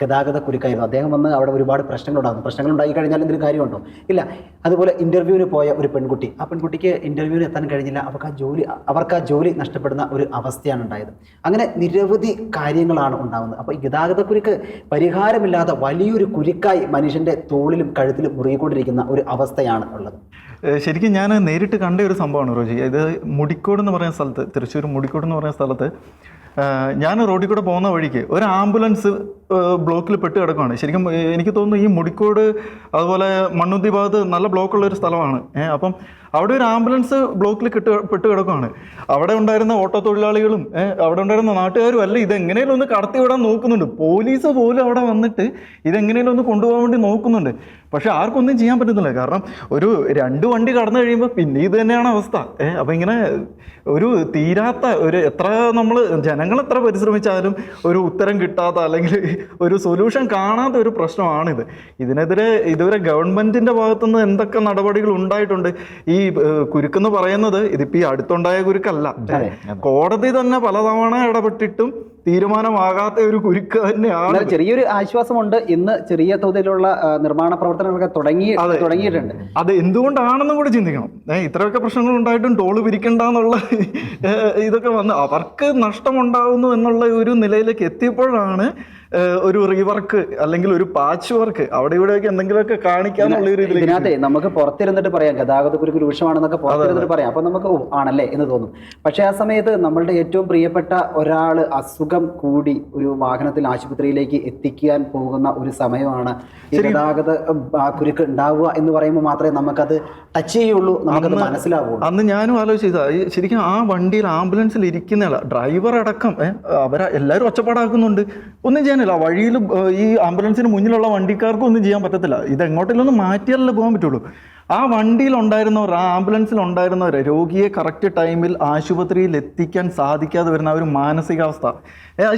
ഗതാഗത കുരുക്കായിരുന്നു. അദ്ദേഹം വന്ന് അവിടെ ഒരുപാട് പ്രശ്നങ്ങളുണ്ടാകുന്നു. പ്രശ്നങ്ങൾ ഉണ്ടായി കഴിഞ്ഞാൽ എന്തെങ്കിലും കാര്യമുണ്ടോ? ഇല്ല. അതുപോലെ ഇൻ്റർവ്യൂവിന് പോയ ഒരു പെൺകുട്ടി, ആ പെൺകുട്ടിക്ക് ഇൻ്റർവ്യൂവിന് എത്താൻ കഴിഞ്ഞില്ല. അവർക്ക് ആ ജോലി നഷ്ടപ്പെടുന്ന ഒരു അവസ്ഥയാണ് ഉണ്ടായത്. അങ്ങനെ നിരവധി കാര്യങ്ങളാണ് ഉണ്ടാകുന്നത്. അപ്പോൾ ഈ ഗതാഗത കുരുക്ക് പരിഹാരമില്ലാതെ വലിയൊരു കുരുക്കായി മനുഷ്യൻ്റെ തോളിലും കഴുത്തിലും മുറുകിക്കൊണ്ടിരിക്കുന്ന ഒരു അവസ്ഥയാണ് ഉള്ളത്. ശരിക്കും ഞാൻ നേരിട്ട് കണ്ട ഒരു സംഭവമാണ് റോജി. ഇത് മുടിക്കോട് എന്ന് പറയുന്ന സ്ഥലത്ത്, തൃശ്ശൂർ മുടിക്കോട് എന്ന് പറയുന്ന സ്ഥലത്ത് ഞാൻ റോഡിൽ കൂടെ പോകുന്ന വഴിക്ക് ഒരു ആംബുലൻസ് ബ്ലോക്കിൽ പെട്ട് കിടക്കുകയാണ്. ശരിക്കും എനിക്ക് തോന്നുന്നു ഈ മുടിക്കോട് അതുപോലെ മണ്ണുത്തി ഭാഗത്ത് നല്ല ബ്ലോക്കുള്ള ഒരു സ്ഥലമാണ്. അപ്പം അവിടെ ഒരു ആംബുലൻസ് ബ്ലോക്കിൽ പെട്ട് കിടക്കുകയാണ്. അവിടെ ഉണ്ടായിരുന്ന ഓട്ടോ തൊഴിലാളികളും അവിടെ ഉണ്ടായിരുന്ന നാട്ടുകാരും അല്ല ഇതെങ്ങനെയും ഒന്ന് കടത്തിവിടാൻ നോക്കുന്നുണ്ട്. പോലീസ് പോലും അവിടെ വന്നിട്ട് ഇതെങ്ങനെയും ഒന്ന് കൊണ്ടുപോകാൻ വേണ്ടി നോക്കുന്നുണ്ട്. പക്ഷെ ആർക്കൊന്നും ചെയ്യാൻ പറ്റുന്നില്ല. കാരണം ഒരു 2 വണ്ടി കടന്നു കഴിയുമ്പോൾ പിന്നെ ഇത് തന്നെയാണ് അവസ്ഥ. അപ്പം ഇങ്ങനെ ഒരു തീരാത്ത ഒരു, എത്ര നമ്മൾ ജനങ്ങൾ എത്ര പരിശ്രമിച്ചാലും ഒരു ഉത്തരം കിട്ടാത്ത, അല്ലെങ്കിൽ ഒരു സൊല്യൂഷൻ കാണാത്ത ഒരു പ്രശ്നമാണിത്. ഇതിനെതിരെ ഇതുവരെ ഗവൺമെന്റിന്റെ ഭാഗത്തുനിന്ന് എന്തൊക്കെ നടപടികൾ ഉണ്ടായിട്ടുണ്ട്? ഈ കുരുക്കെന്ന് പറയുന്നത് ഇതിപ്പോ ഈ അടുത്തുണ്ടായ കുരുക്കല്ല, കോടതി തന്നെ പലതവണ ഇടപെട്ടിട്ടും തീരുമാനമാകാത്ത ഒരു കുരുക്ക് തന്നെയാണ്. ചെറിയൊരു ആശ്വാസമുണ്ട്, ഇന്ന് ചെറിയ തോതിലുള്ള നിർമ്മാണ പ്രവർത്തനങ്ങളൊക്കെ തുടങ്ങിയിട്ടുണ്ട്. അത് എന്തുകൊണ്ടാണെന്നും കൂടി ചിന്തിക്കണം. ഇത്രയൊക്കെ പ്രശ്നങ്ങൾ ഉണ്ടായിട്ടും ടോള് പിരിക്കണ്ടെന്നുള്ള ഇതൊക്കെ വന്ന് അവർക്ക് നഷ്ടമുണ്ടാകുന്നു എന്നുള്ള ഒരു നിലയിലേക്ക് എത്തിയപ്പോഴാണ് ഒരു റീവർക്ക് അല്ലെങ്കിൽ ഒരു പാച്ച് വർക്ക് അവിടെ ഇവിടെയൊക്കെ എന്തെങ്കിലുമൊക്കെ കാണിക്കാന്നുള്ള ഒരു ഇതിനകത്തെ നമുക്ക് പുറത്തിരുന്നിട്ട് പറയാം ഗതാഗത കുരുക്ക് രൂക്ഷമാണെന്നൊക്കെ പുറത്തിരുന്നിട്ട് പറയാം, അപ്പൊ നമുക്ക് ആണല്ലേ എന്ന് തോന്നും. പക്ഷെ ആ സമയത്ത് നമ്മളുടെ ഏറ്റവും പ്രിയപ്പെട്ട ഒരാള് അസുഖം കൂടി ഒരു വാഹനത്തിൽ ആശുപത്രിയിലേക്ക് എത്തിക്കാൻ പോകുന്ന ഒരു സമയമാണ് ഈ ഗതാഗത കുരുക്ക് ഉണ്ടാവുക എന്ന് പറയുമ്പോൾ മാത്രമേ നമുക്കത് ടച്ച് ചെയ്യുള്ളൂ, നമുക്കത് മനസ്സിലാവുള്ളൂ. അന്ന് ഞാനും ആലോചിച്ചതാ, ശരിക്കും ആ വണ്ടിയിൽ ആംബുലൻസിൽ ഇരിക്കുന്ന ഡ്രൈവർ അടക്കം എല്ലാവരും ഒച്ചപ്പാടാക്കുന്നുണ്ട്, ഒന്നും ചെയ്യാനില്ല. വഴിയിൽ ഈ ആംബുലൻസിന് മുന്നിലുള്ള വണ്ടിക്കാർക്കും ഒന്നും ചെയ്യാൻ പറ്റത്തില്ല. ഇത് എങ്ങോട്ടെങ്കിലും മാറ്റിയാലല്ലേ പോകാൻ പറ്റുള്ളൂ. ആ വണ്ടിയിൽ ഉണ്ടായിരുന്നവർ, ആ ആംബുലൻസിൽ ഉണ്ടായിരുന്നവർ രോഗിയെ കറക്റ്റ് ടൈമിൽ ആശുപത്രിയിൽ എത്തിക്കാൻ സാധിക്കാതെ വരുന്ന ഒരു മാനസികാവസ്ഥ,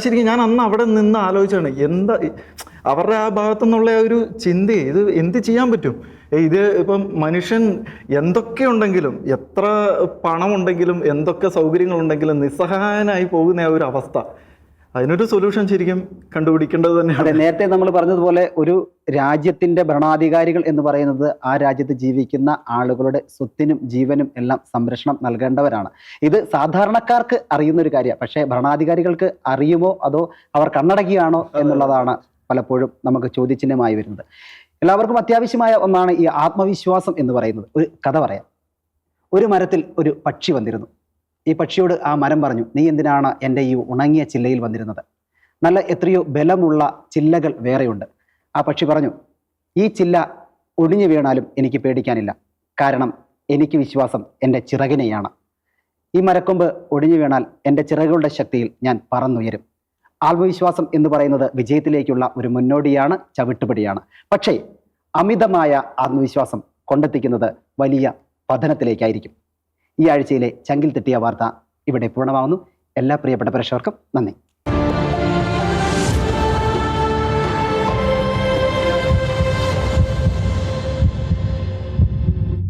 ശരിക്കും ഞാൻ അന്ന് അവിടെ നിന്ന് ആലോചിച്ചാണ് എന്താ അവരുടെ ആ ഭാഗത്തു നിന്നുള്ള ഒരു ചിന്തയെ ഇത് എന്ത് ചെയ്യാൻ പറ്റും. ഇത് ഇപ്പം മനുഷ്യൻ എന്തൊക്കെ ഉണ്ടെങ്കിലും, എത്ര പണമുണ്ടെങ്കിലും, എന്തൊക്കെ സൗകര്യങ്ങളുണ്ടെങ്കിലും നിസ്സഹായനായി പോകുന്ന ആ ഒരു അവസ്ഥ, അതിനൊരു സൊല്യൂഷൻ ശരിക്കും കണ്ടുപിടിക്കേണ്ടത് തന്നെയാണ്. നേരത്തെ നമ്മൾ പറഞ്ഞതുപോലെ ഒരു രാജ്യത്തിന്റെ ഭരണാധികാരികൾ എന്ന് പറയുന്നത് ആ രാജ്യത്ത് ജീവിക്കുന്ന ആളുകളുടെ സ്വത്തിനും ജീവനും എല്ലാം സംരക്ഷണം നൽകേണ്ടവരാണ്. ഇത് സാധാരണക്കാർക്ക് അറിയുന്ന ഒരു കാര്യമാണ്, പക്ഷേ ഭരണാധികാരികൾക്ക് അറിയുമോ അതോ അവർ കണ്ണടക്കുകയാണോ എന്നുള്ളതാണ് പലപ്പോഴും നമുക്ക് ചോദ്യചിഹ്നമായി വരുന്നത്. എല്ലാവർക്കും അത്യാവശ്യമായ ഒന്നാണ് ഈ ആത്മവിശ്വാസം എന്ന് പറയുന്നത്. ഒരു കഥ പറയാം. ഒരു മരത്തിൽ ഒരു പക്ഷി വന്നിരുന്നു. ഈ പക്ഷിയോട് ആ മരം പറഞ്ഞു, നീ എന്തിനാണ് എൻ്റെ ഈ ഉണങ്ങിയ ചില്ലയിൽ വന്നിരുന്നത്? നല്ല എത്രയോ ബലമുള്ള ചില്ലകൾ വേറെയുണ്ട്. ആ പക്ഷി പറഞ്ഞു, ഈ ചില്ല ഒടിഞ്ഞു വീണാലും എനിക്ക് പേടിക്കാനില്ല, കാരണം എനിക്ക് വിശ്വാസം എൻ്റെ ചിറകിനെയാണ്. ഈ മരക്കൊമ്പ് ഒടിഞ്ഞു വീണാൽ എൻ്റെ ചിറകുകളുടെ ശക്തിയിൽ ഞാൻ പറന്നുയരും. ആത്മവിശ്വാസം എന്ന് പറയുന്നത് വിജയത്തിലേക്കുള്ള ഒരു മുന്നോടിയാണ്, ചവിട്ടുപടിയാണ്. പക്ഷേ അമിതമായ ആത്മവിശ്വാസം കൊണ്ടെത്തിക്കുന്നത് വലിയ പതനത്തിലേക്കായിരിക്കും. ഈ ആഴ്ചയിലെ ചങ്കിൽ തെറ്റിയ വാർത്ത ഇവിടെ പൂർണ്ണമാവുന്നു. എല്ലാ പ്രിയപ്പെട്ട പ്രേക്ഷകർക്കും നന്ദി.